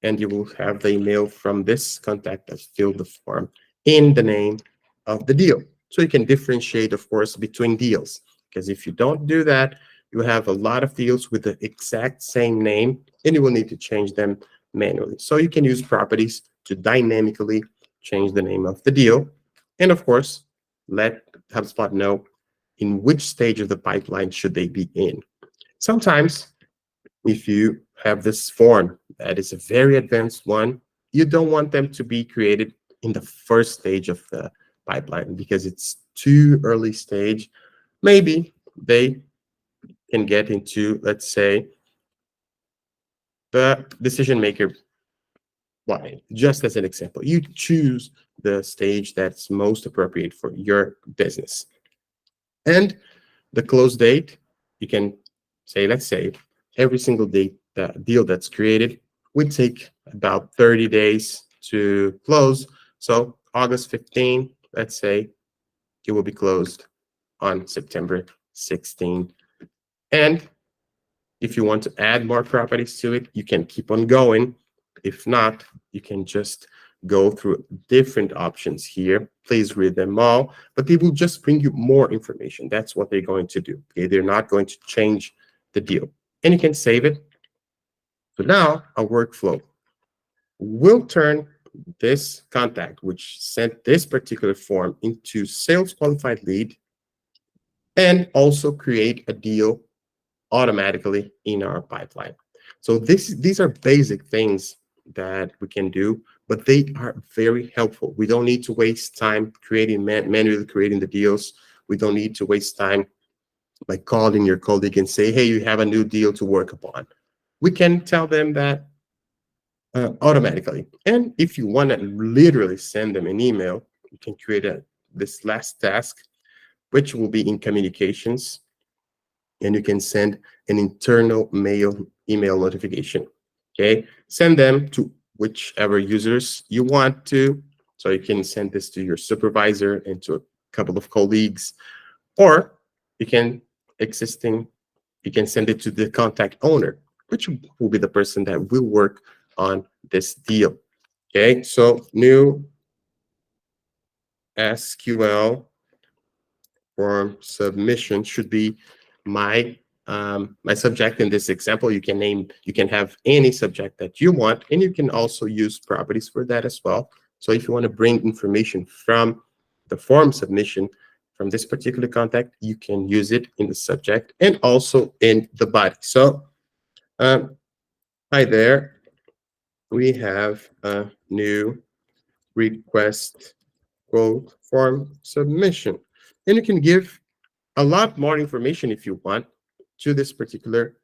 and you will have the email from this contact that filled the form in the name of the deal. So you can differentiate, of course, between deals, because if you don't do that, you have a lot of deals with the exact same name, and you will need to change them manually. So you can use properties to dynamically change the name of the deal. And of course, let HubSpot know in which stage of the pipeline should they be in. Sometimes, if you have this form that is a very advanced one, you don't want them to be created in the first stage of the pipeline because it's too early stage. Maybe they can get into, let's say, the decision maker line. Just as an example, you choose the stage that's most appropriate for your business. And the close date, you can say, let's say, every single date, the deal that's created would take about 30 days to close. So August 15, let's say, it will be closed on September 16. And if you want to add more properties to it, you can keep on going. If not, you can just go through different options here. Please read them all, but they will just bring you more information. That's what they're going to do. Okay, they're not going to change the deal. And you can save it. So now our workflow will turn this contact, which sent this particular form, into sales qualified lead, and also create a deal automatically in our pipeline. So these are basic things that we can do, but they are very helpful. We don't need to waste time creating manually creating the deals. We don't need to waste time by calling your colleague and say, hey, you have a new deal to work upon. We can tell them that automatically. And if you want to literally send them an email, you can create this last task, which will be in communications, and you can send an internal email notification. Okay, send them to whichever users you want to. So you can send this to your supervisor and to a couple of colleagues, or you can send it to the contact owner, which will be the person that will work on this deal. Okay, so new SQL form submission should be my my subject in this example. You can have any subject that you want, and you can also use properties for that as well. So if you want to bring information from the form submission from this particular contact, you can use it in the subject and also in the body. So hi there, we have a new request quote form submission, and you can give a lot more information if you want to this particular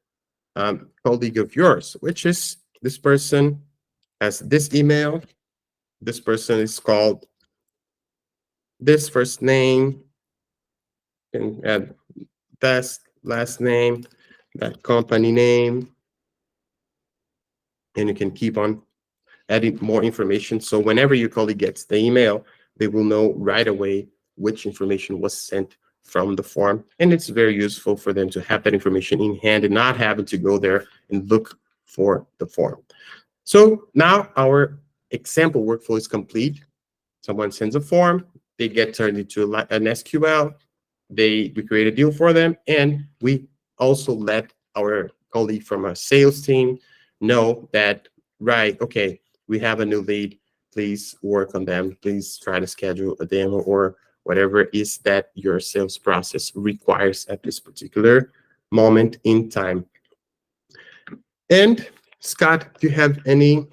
colleague of yours, which is this person has this email, this person is called this first name, and add that last name, that company name, and you can keep on adding more information. So whenever your colleague gets the email, they will know right away which information was sent from the form. And it's very useful for them to have that information in hand and not having to go there and look for the form. So now our example workflow is complete. Someone sends a form, they get turned into an SQL, we create a deal for them, and we also let our colleague from our sales team know that, right, okay, we have a new lead, please work on them, please try to schedule a demo or whatever it is that your sales process requires at this particular moment in time. And Scott, do you have any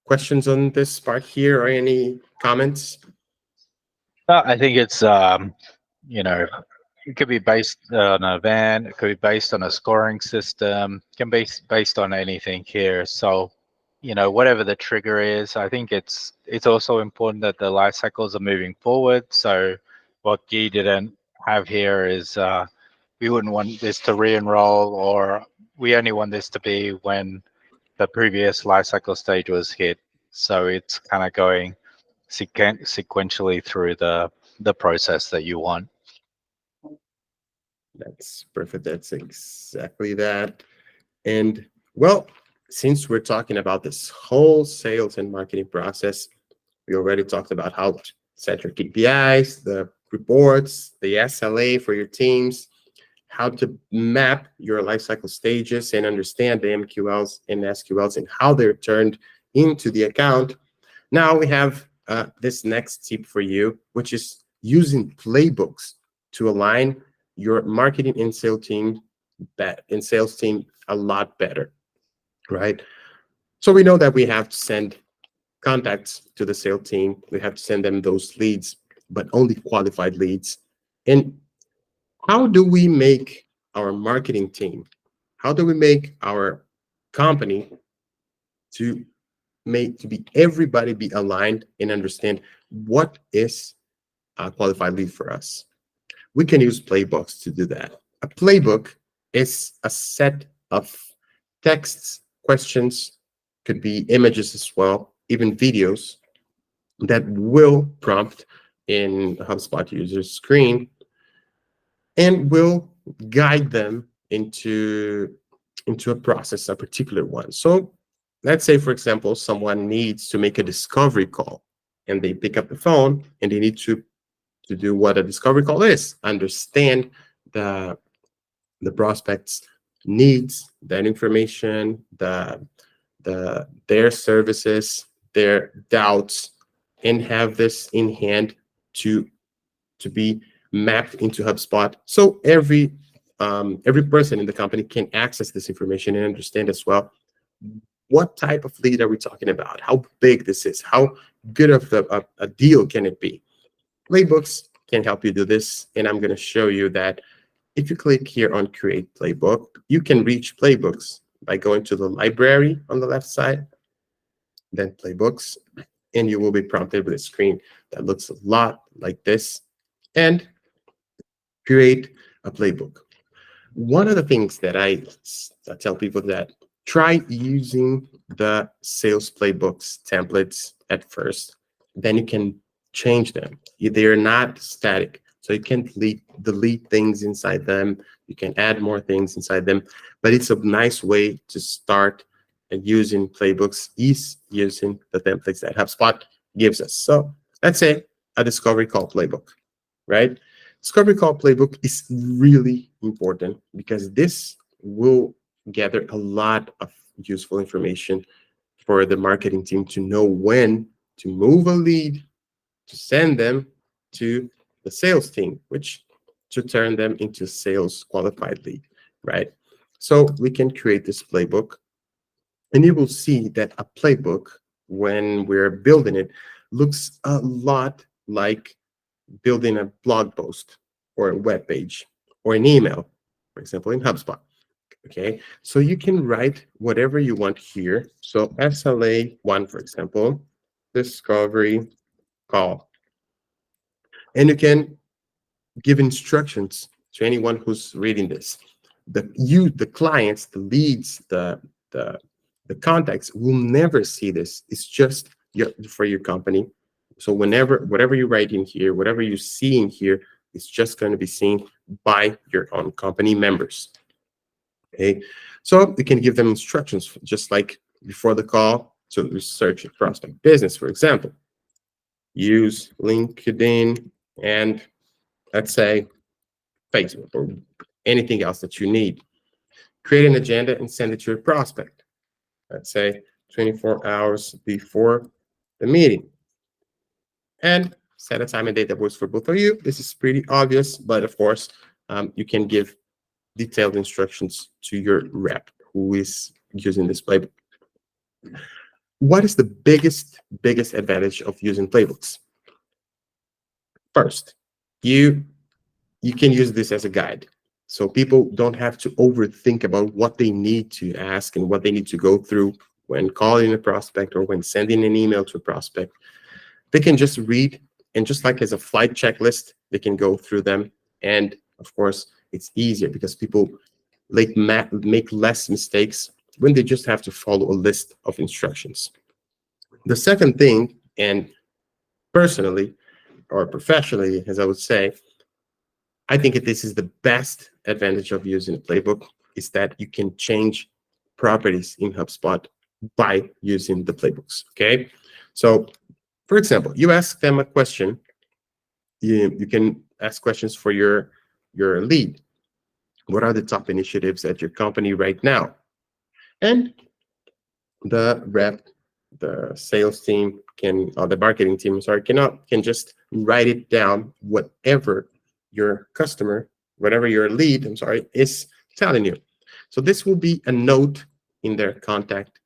questions on this part here or any comments? I think it's, you know, it could be based on an event, it could be based on a scoring system, it can be based on anything here. So, you know, whatever the trigger is, I think it's also important that the life cycles are moving forward. So what Gui didn't have here is we wouldn't want this to re-enroll, or we only want this to be when the previous life cycle stage was hit. So it's kind of going sequentially through the process that you want. That's perfect. That's exactly that. And well, since we're talking about this whole sales and marketing process, we already talked about how to set your KPIs, the reports, the SLA for your teams, how to map your lifecycle stages and understand the MQLs and SQLs and how they're turned into the account. Now we have this next tip for you, which is using playbooks to align your marketing and sales team a lot better, right? So we know that we have to send contacts to the sales team. We have to send them those leads, but only qualified leads. And how do we make our marketing team, how do we make our company to everybody be aligned and understand what is a qualified lead for us? We can use playbooks to do that. A playbook is a set of texts, questions, could be images as well, even videos that will prompt in HubSpot user's screen and will guide them into a process, a particular one. So let's say, for example, someone needs to make a discovery call and they pick up the phone and they need to do what a discovery call is, understand the prospect's needs, that information, their services, their doubts, and have this in hand to be mapped into HubSpot. So every person in the company can access this information and understand as well what type of lead are we talking about, how big this is, how good of a deal can it be. Playbooks can help you do this, and I'm going to show you that if you click here on Create Playbook, you can reach Playbooks by going to the library on the left side, then Playbooks, and you will be prompted with a screen that looks a lot like this, and create a playbook. One of the things that I tell people that try using the sales playbooks templates at first, then you can change them. They're not static, so you can delete things inside them. You can add more things inside them, but it's a nice way to start using playbooks is using the templates that HubSpot gives us. So let's say a discovery call playbook, right? Discovery call playbook is really important because this will gather a lot of useful information for the marketing team to know when to move a lead, to send them to the sales team, which to turn them into sales qualified lead, right? So we can create this playbook, and you will see that a playbook, when we're building it, looks a lot like building a blog post or a web page or an email, for example, in HubSpot. Okay, so you can write whatever you want here. So SLA1, for example, discovery call. And you can give instructions to anyone who's reading this. The clients, the leads, the contacts will never see this. It's just for your company. So whatever you write in here, whatever you see in here, it's just going to be seen by your own company members. Okay, so you can give them instructions just like before the call. So research a prospect business, for example. Use LinkedIn and let's say Facebook or anything else that you need. Create an agenda and send it to your prospect. Let's say 24 hours before the meeting. And set a time and date that works for both of you. This is pretty obvious, but of course, you can give detailed instructions to your rep who is using this playbook. What is the biggest advantage of using playbooks? First, you can use this as a guide. So people don't have to overthink about what they need to ask and what they need to go through when calling a prospect or when sending an email to a prospect. They can just read, and just like as a flight checklist, they can go through them. And of course, it's easier because people make less mistakes when they just have to follow a list of instructions. The second thing, and personally or professionally, as I would say, I think this is the best advantage of using a playbook, is that you can change properties in HubSpot by using the playbooks, okay? So, for example, you ask them a question. You can ask questions for your lead. What are the top initiatives at your company right now? And the rep, the sales team or the marketing team, can just write it down, whatever your customer, whatever your lead, is telling you. So this will be a note in their contact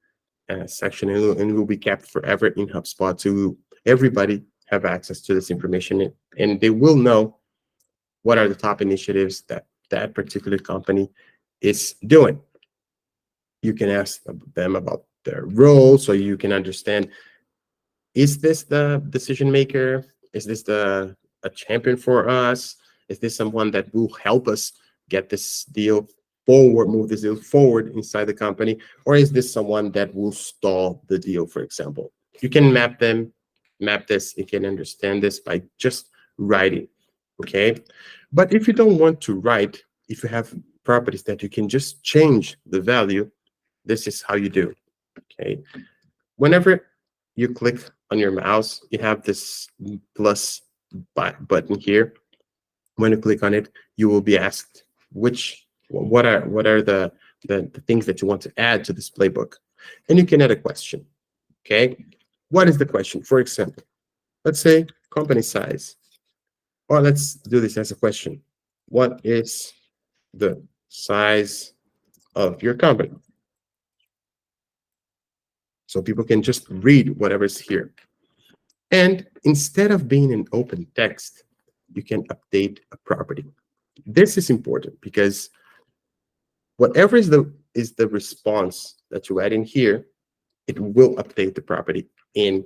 section and will be kept forever in HubSpot. So everybody have access to this information, and they will know what are the top initiatives that particular company is doing. You can ask them about their role so you can understand, is this the decision maker? Is this a champion for us? Is this someone that will help us get this deal forward, move this deal forward inside the company? Or is this someone that will stall the deal, for example? You can map this, you can understand this by just writing, okay? But if you don't want to write, if you have properties that you can just change the value, this is how you do, okay? Whenever you click on your mouse, you have this plus button here. When you click on it, you will be asked what are the things that you want to add to this playbook, and you can add a question. Okay, what is the question? For example, let's say company size, or let's do this as a question. What is the size of your company? So people can just read whatever's here. And instead of being an open text, you can update a property. This is important because whatever is the response that you add in here, it will update the property in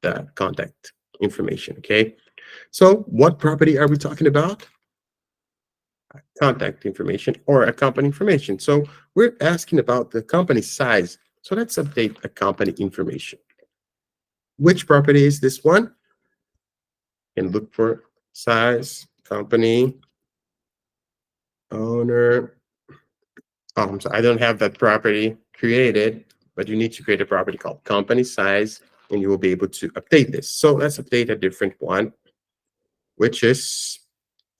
the contact information, okay? So what property are we talking about? Contact information or a company information. So we're asking about the company size. So let's update a company information. Which property is this one? And look for size, company, owner. Oh, I don't have that property created, but you need to create a property called company size, and you will be able to update this. So let's update a different one, which is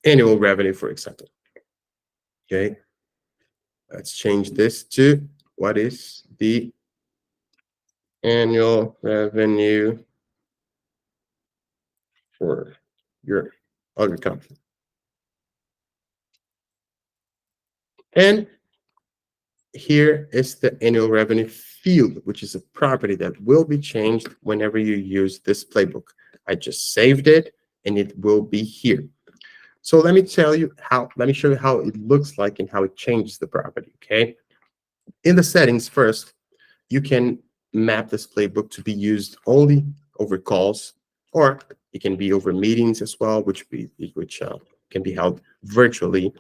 annual revenue, for example. Okay, let's change this to what is the annual revenue for your other company. And here is the annual revenue field, which is a property that will be changed whenever you use this playbook. I just saved it and it will be here. So let me show you how it looks like and how it changes the property, okay? In the settings first, you can map this playbook to be used only over calls, or it can be over meetings as well, which can be held virtually.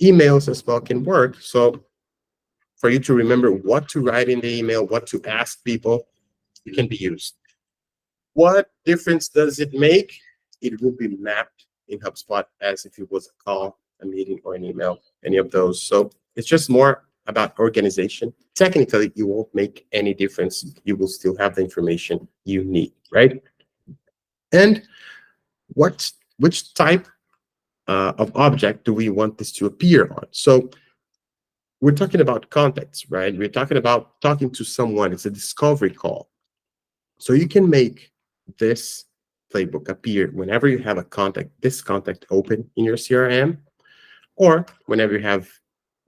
Emails as well can work. So for you to remember what to write in the email, what to ask people, it can be used. What difference does it make? It will be mapped in HubSpot as if it was a call, a meeting, or an email, any of those. So it's just more about organization. Technically, it won't make any difference. You will still have the information you need, right? And which type of object do we want this to appear on? So we're talking about contacts, right? We're talking about talking to someone. It's a discovery call. So you can make this playbook appear whenever you have this contact open in your CRM, or whenever you have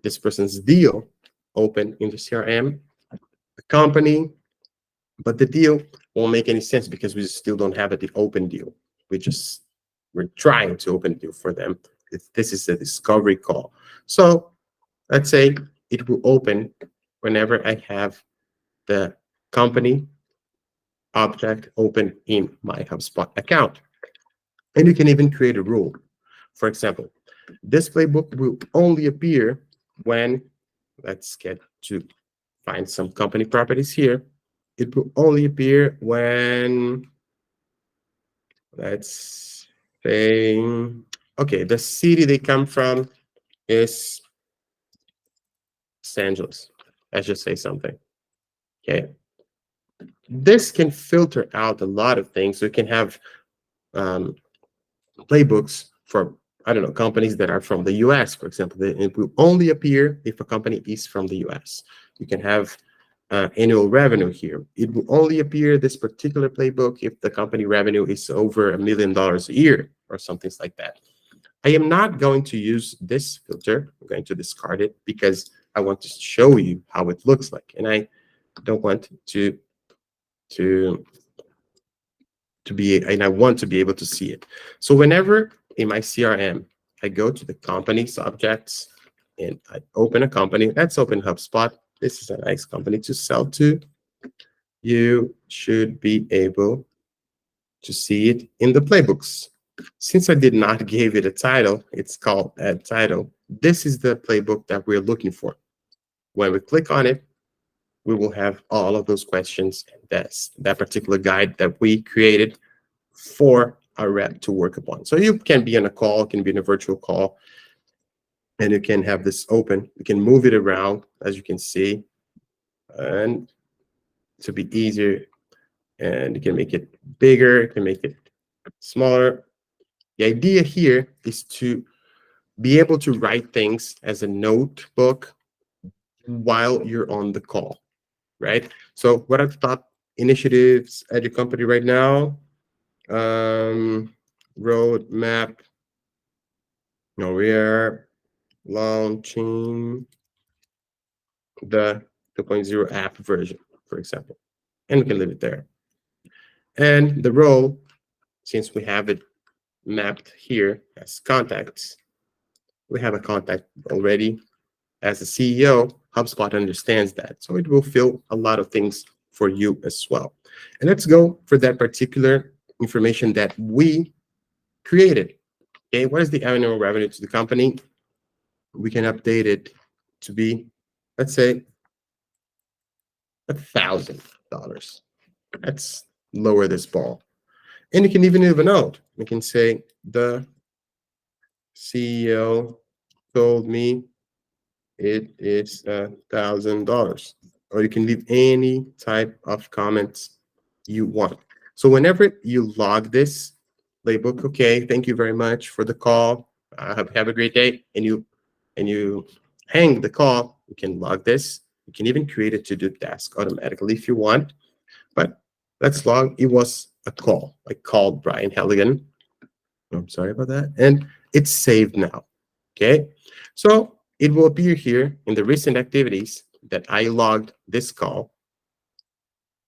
this person's deal open in the CRM, the company, but the deal won't make any sense because we still don't have the open deal. We're trying to open a deal for them. This is a discovery call. So let's say it will open whenever I have the company object open in my HubSpot account. And you can even create a rule. For example, this playbook will only appear when, let's get to find some company properties here. It will only appear when, let's say, okay, the city they come from is Los Angeles. Let's just say something. Okay. This can filter out a lot of things. So you can have playbooks for, I don't know, companies that are from the US, for example. It will only appear if a company is from the US. You can have annual revenue here. It will only appear this particular playbook if the company revenue is over $1 million a year or something like that. I am not going to use this filter. I'm going to discard it because I want to show you how it looks like. And I don't want and I want to be able to see it. So whenever in my CRM, I go to the company subjects and I open a company, let's open HubSpot. This is a nice company to sell to. You should be able to see it in the playbooks. Since I did not give it a title, it's called add title. This is the playbook that we're looking for. When we click on it, we will have all of those questions. That's that particular guide that we created for our rep to work upon. So you can be on a call, it can be in a virtual call, and you can have this open. You can move it around, as you can see, and to be easier. And you can make it bigger, you can make it smaller. The idea here is to be able to write things as a notebook while you're on the call, right? So what are the top initiatives at your company right now? Roadmap. No, we are launching the 2.0 app version, for example, and we can leave it there. And the role, since we have it mapped here as contacts, we have a contact already. As a CEO, HubSpot understands that. So it will fill a lot of things for you as well. And let's go for that particular information that we created. Okay, what is the annual revenue to the company? We can update it to be, let's say, $1,000. That's lower this ball. And you can even leave a note. You can say, the CEO told me it is $1,000. Or you can leave any type of comments you want. So whenever you log this playbook, okay, thank you very much for the call. Have a great day. And you hang the call, you can log this. You can even create a to-do task automatically if you want. But let's log, it was a call. I called Brian Halligan. I'm sorry about that. And it's saved now. Okay. So it will appear here in the recent activities that I logged this call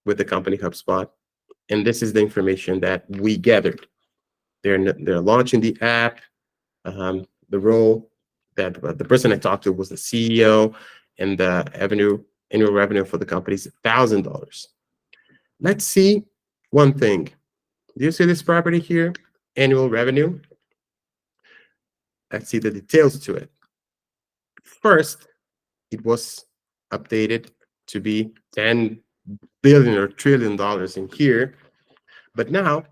with the company HubSpot. And this is the information that we gathered. They're launching the app. The role that the person I talked to was the CEO, and the annual revenue for the company is $1,000. Let's see one thing. Do you see this property here? Annual revenue. Let's see the details to it. First, it was updated to be 10 billion or trillion dollars in here. But now,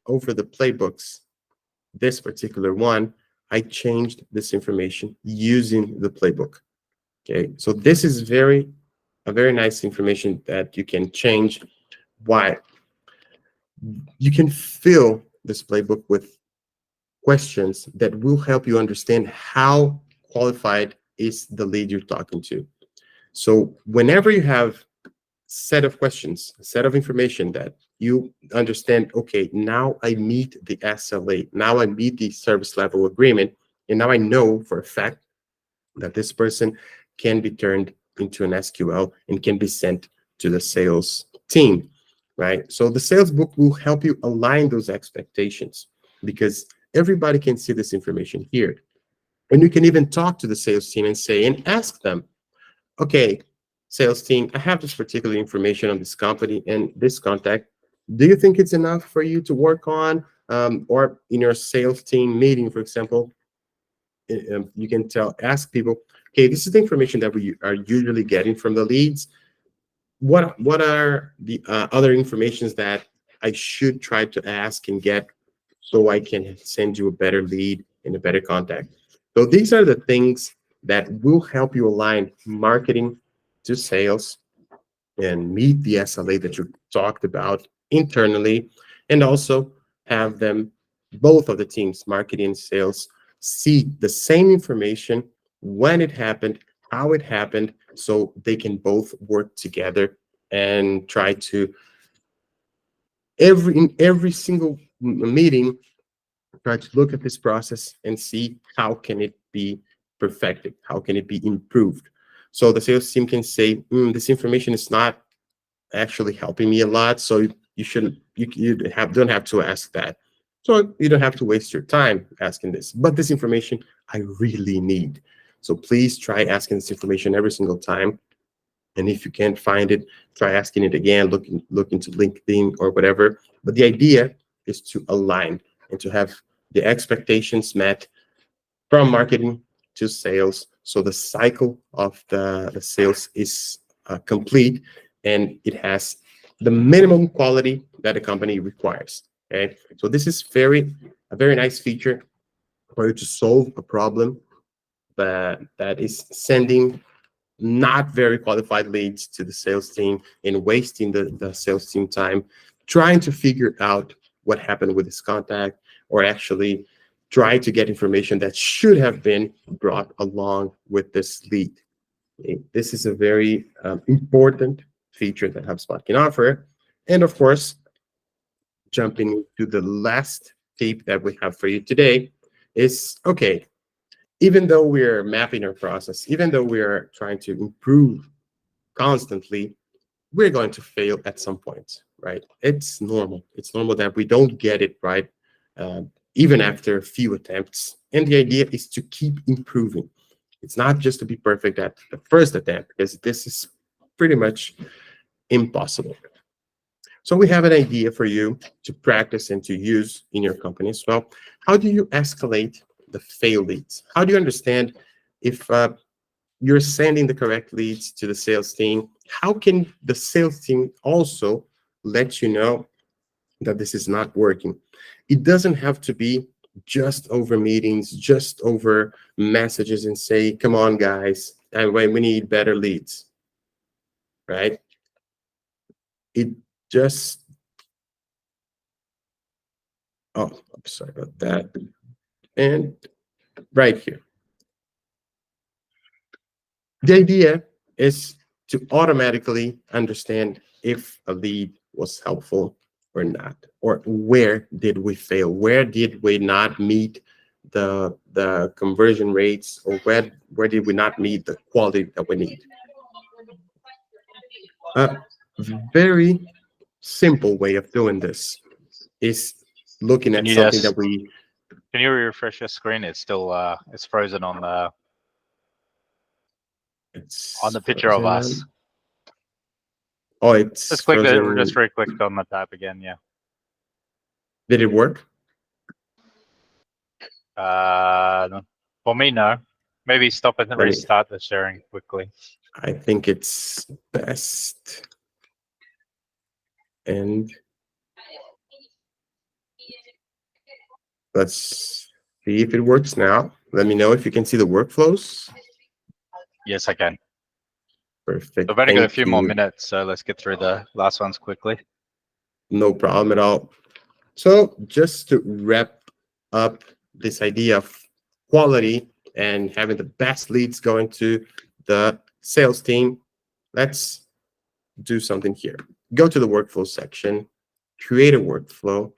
over the playbooks, this particular one, I changed this information using the playbook. Okay, so this is a very nice information that you can change. Why? You can fill this playbook with questions that will help you understand how qualified is the lead you're talking to. So whenever you have set of questions, a set of information that you understand, okay, now I meet the SLA, now I meet the service level agreement, and now I know for a fact that this person can be turned into an SQL and can be sent to the sales team, right? So the sales book will help you align those expectations, because everybody can see this information here. And you can even talk to the sales team and say, and ask them, okay, sales team, I have this particular information on this company and this contact. Do you think it's enough for you to work on? Or in your sales team meeting, for example, you can ask people, okay, this is the information that we are usually getting from the leads. What are the other informations that I should try to ask and get so I can send you a better lead and a better contact? So these are the things that will help you align marketing to sales and meet the SLA that you talked about internally, and also have them, both of the teams, marketing and sales, see the same information when it happened, how it happened, so they can both work together and try to, in every single meeting, try to look at this process and see how can it be perfected, how can it be improved. So the sales team can say, this information is not actually helping me a lot, so you don't have to ask that. So you don't have to waste your time asking this. But this information I really need. So please try asking this information every single time. And if you can't find it, try asking it again, look into LinkedIn or whatever. But the idea is to align and to have the expectations met from marketing to sales. So the cycle of the sales is complete, and it has the minimum quality that a company requires. Okay, so this is a very nice feature for you to solve a problem that is sending not very qualified leads to the sales team and wasting the sales team time trying to figure out what happened with this contact, or actually try to get information that should have been brought along with this lead. Okay, this is a very important feature that HubSpot can offer. And of course, jumping to the last tip that we have for you today is, okay, even though we're mapping our process, even though we're trying to improve constantly, we're going to fail at some point, right? It's normal. It's normal that we don't get it right, even after a few attempts. And the idea is to keep improving. It's not just to be perfect at the first attempt, because this is pretty much impossible. So we have an idea for you to practice and to use in your company as well. How do you escalate the failed leads? How do you understand if you're sending the correct leads to the sales team? How can the sales team also let you know that this is not working. It doesn't have to be just over meetings, just over messages and say, come on, guys, we need better leads, right? It just, oh, I'm sorry about that. And right here. The idea is to automatically understand if a lead was helpful or not, or where did we fail, where did we not meet the conversion rates, or where did we not meet the quality that we need. A very simple way of doing this is looking at something that we. Can you refresh your screen? It's still it's frozen on the picture of us. Oh, it's just click frozen. Just very quick on the tab again. Yeah. Did it work? For me, no. Maybe stop it and restart the sharing quickly. I think it's best. And let's see if it works now. Let me know if you can see the workflows. Yes, I can. Perfect. I've only got a few more minutes, so let's get through the last ones quickly. No problem at all. So just to wrap up this idea of quality and having the best leads going to the sales team, let's do something here. Go to the workflow section, create a workflow,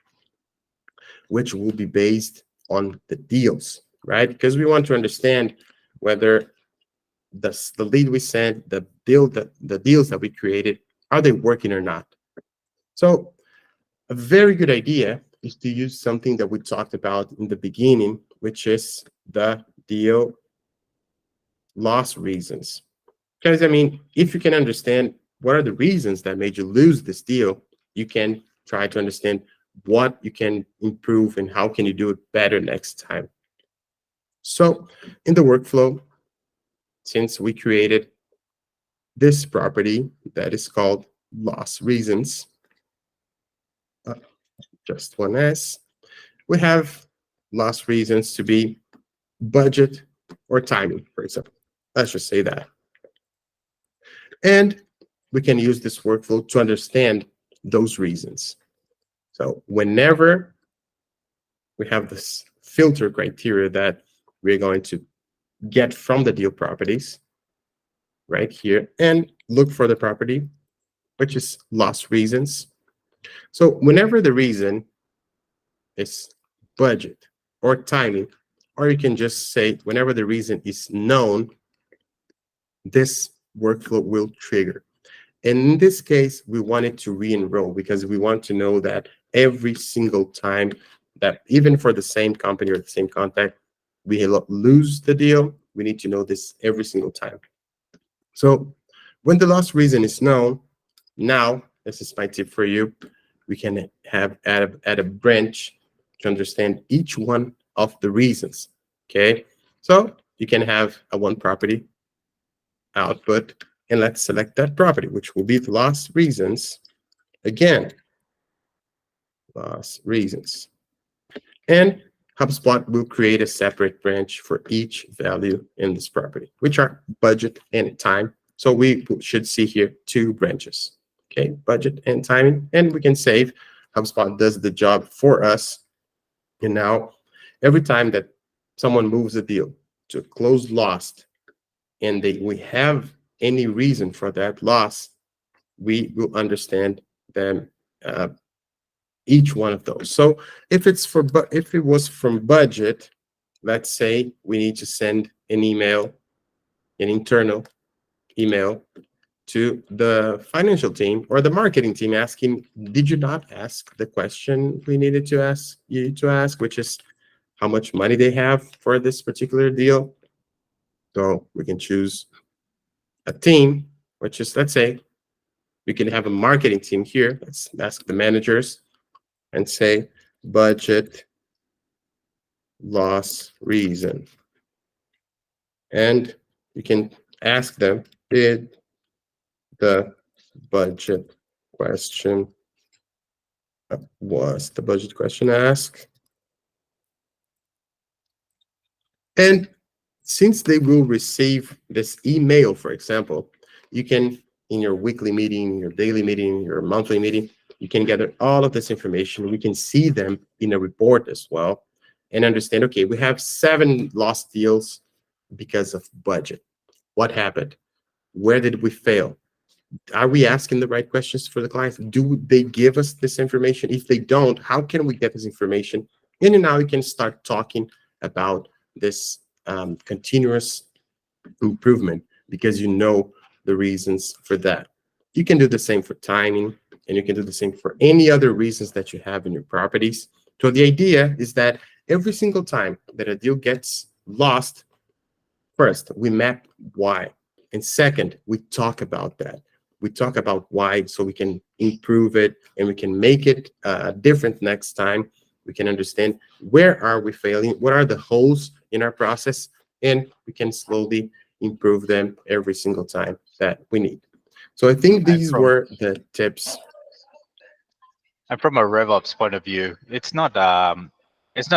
which will be based on the deals, right? Because we want to understand whether the lead we sent, the deals that we created, are they working or not? So a very good idea is to use something that we talked about in the beginning, which is the deal loss reasons. Because, I mean, if you can understand what are the reasons that made you lose this deal, you can try to understand what you can improve and how can you do it better next time. So in the workflow, since we created this property that is called loss reasons, just one S, we have loss reasons to be budget or timing, for example. Let's just say that. And we can use this workflow to understand those reasons. So whenever we have this filter criteria that we're going to get from the deal properties right here and look for the property, which is loss reasons. So whenever the reason is budget or timing, or you can just say whenever the reason is known, this workflow will trigger. And in this case, we wanted to re-enroll because we want to know that every single time that even for the same company or the same contact, we lose the deal, we need to know this every single time. So when the loss reason is known, now, this is my tip for you, we can add a branch to understand each one of the reasons, okay? So you can have a one property output, and let's select that property, which will be the loss reasons. Again, loss reasons. And HubSpot will create a separate branch for each value in this property, which are budget and time. So we should see here two branches, okay? Budget and timing, and we can save. HubSpot does the job for us. And now every time that someone moves a deal to close lost, and we have any reason for that loss, we will understand them, each one of those. So if it was from budget, let's say we need to send an email, an internal email to the financial team or the marketing team asking, did you not ask the question we needed to ask you to ask, which is how much money they have for this particular deal? So we can choose a team, which is, let's say, we can have a marketing team here. Let's ask the managers and say budget loss reason. And you can ask them, did the budget question Was the budget question asked? And since they will receive this email, for example, you can, in your weekly meeting, your daily meeting, your monthly meeting, you can gather all of this information. We can see them in a report as well and understand, okay, we have 7 lost deals because of budget. What happened? Where did we fail? Are we asking the right questions for the clients? Do they give us this information? If they don't, how can we get this information? And then now we can start talking about this continuous improvement, because you know the reasons for that. You can do the same for timing, and you can do the same for any other reasons that you have in your properties. So the idea is that every single time that a deal gets lost, first, we map why. And second, we talk about that. We talk about why, so we can improve it and we can make it different next time. We can understand where are we failing, what are the holes in our process, and we can slowly improve them every single time that we need. So I think these were the tips. And from a RevOps point of view, it's not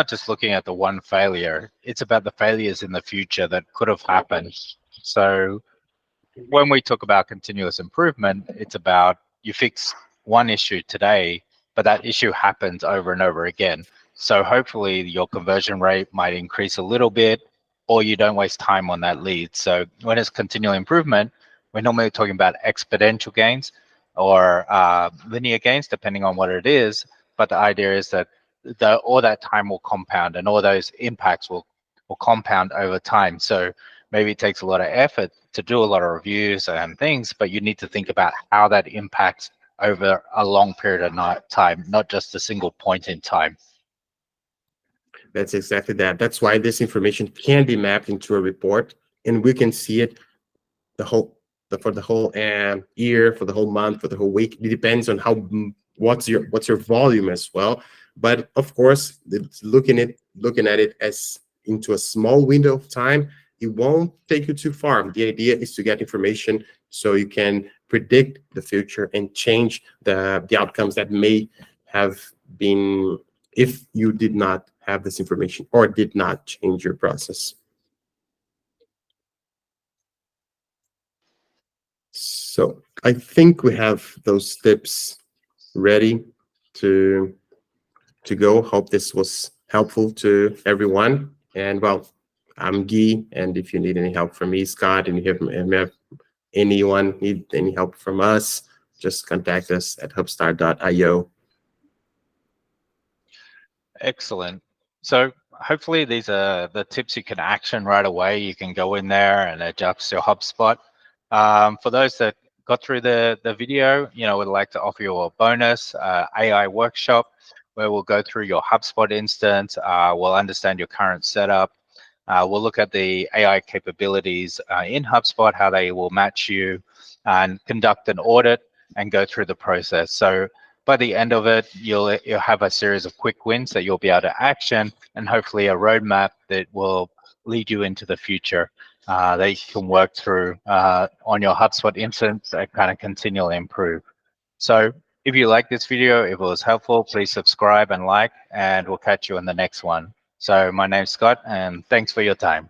just looking at the one failure. It's about the failures in the future that could have happened. So when we talk about continuous improvement, it's about you fix one issue today, but that issue happens over and over again. So hopefully your conversion rate might increase a little bit, or you don't waste time on that lead. So when it's continual improvement, we're normally talking about exponential gains or linear gains, depending on what it is. But the idea is that all that time will compound, and all those impacts will compound over time. So maybe it takes a lot of effort to do a lot of reviews and things, but you need to think about how that impacts over a long period of time, not just a single point in time. That's exactly that. That's why this information can be mapped into a report, and we can see it for the whole year, for the whole month, for the whole week. It depends on what's your volume as well. But of course, it's looking at it as into a small window of time, it won't take you too far. The idea is to get information so you can predict the future and change the outcomes that may have been if you did not have this information or did not change your process. So I think we have those tips ready to go. Hope this was helpful to everyone. And well, I'm Gui, and if you need any help from me, Scott, and if anyone need any help from us, just contact us at hubstar.io. Excellent. So hopefully these are the tips you can action right away. You can go in there and adjust your HubSpot. For those that got through the video, we'd like to offer you a bonus AI workshop where we'll go through your HubSpot instance. We'll understand your current setup. We'll look at the AI capabilities in HubSpot, how they will match you, and conduct an audit and go through the process. So by the end of it, you'll have a series of quick wins that you'll be able to action, and hopefully a roadmap that will lead you into the future that you can work through on your HubSpot instance and kind of continually improve. So if you like this video, if it was helpful, please subscribe and like, and we'll catch you in the next one. So my name's Scott, and thanks for your time.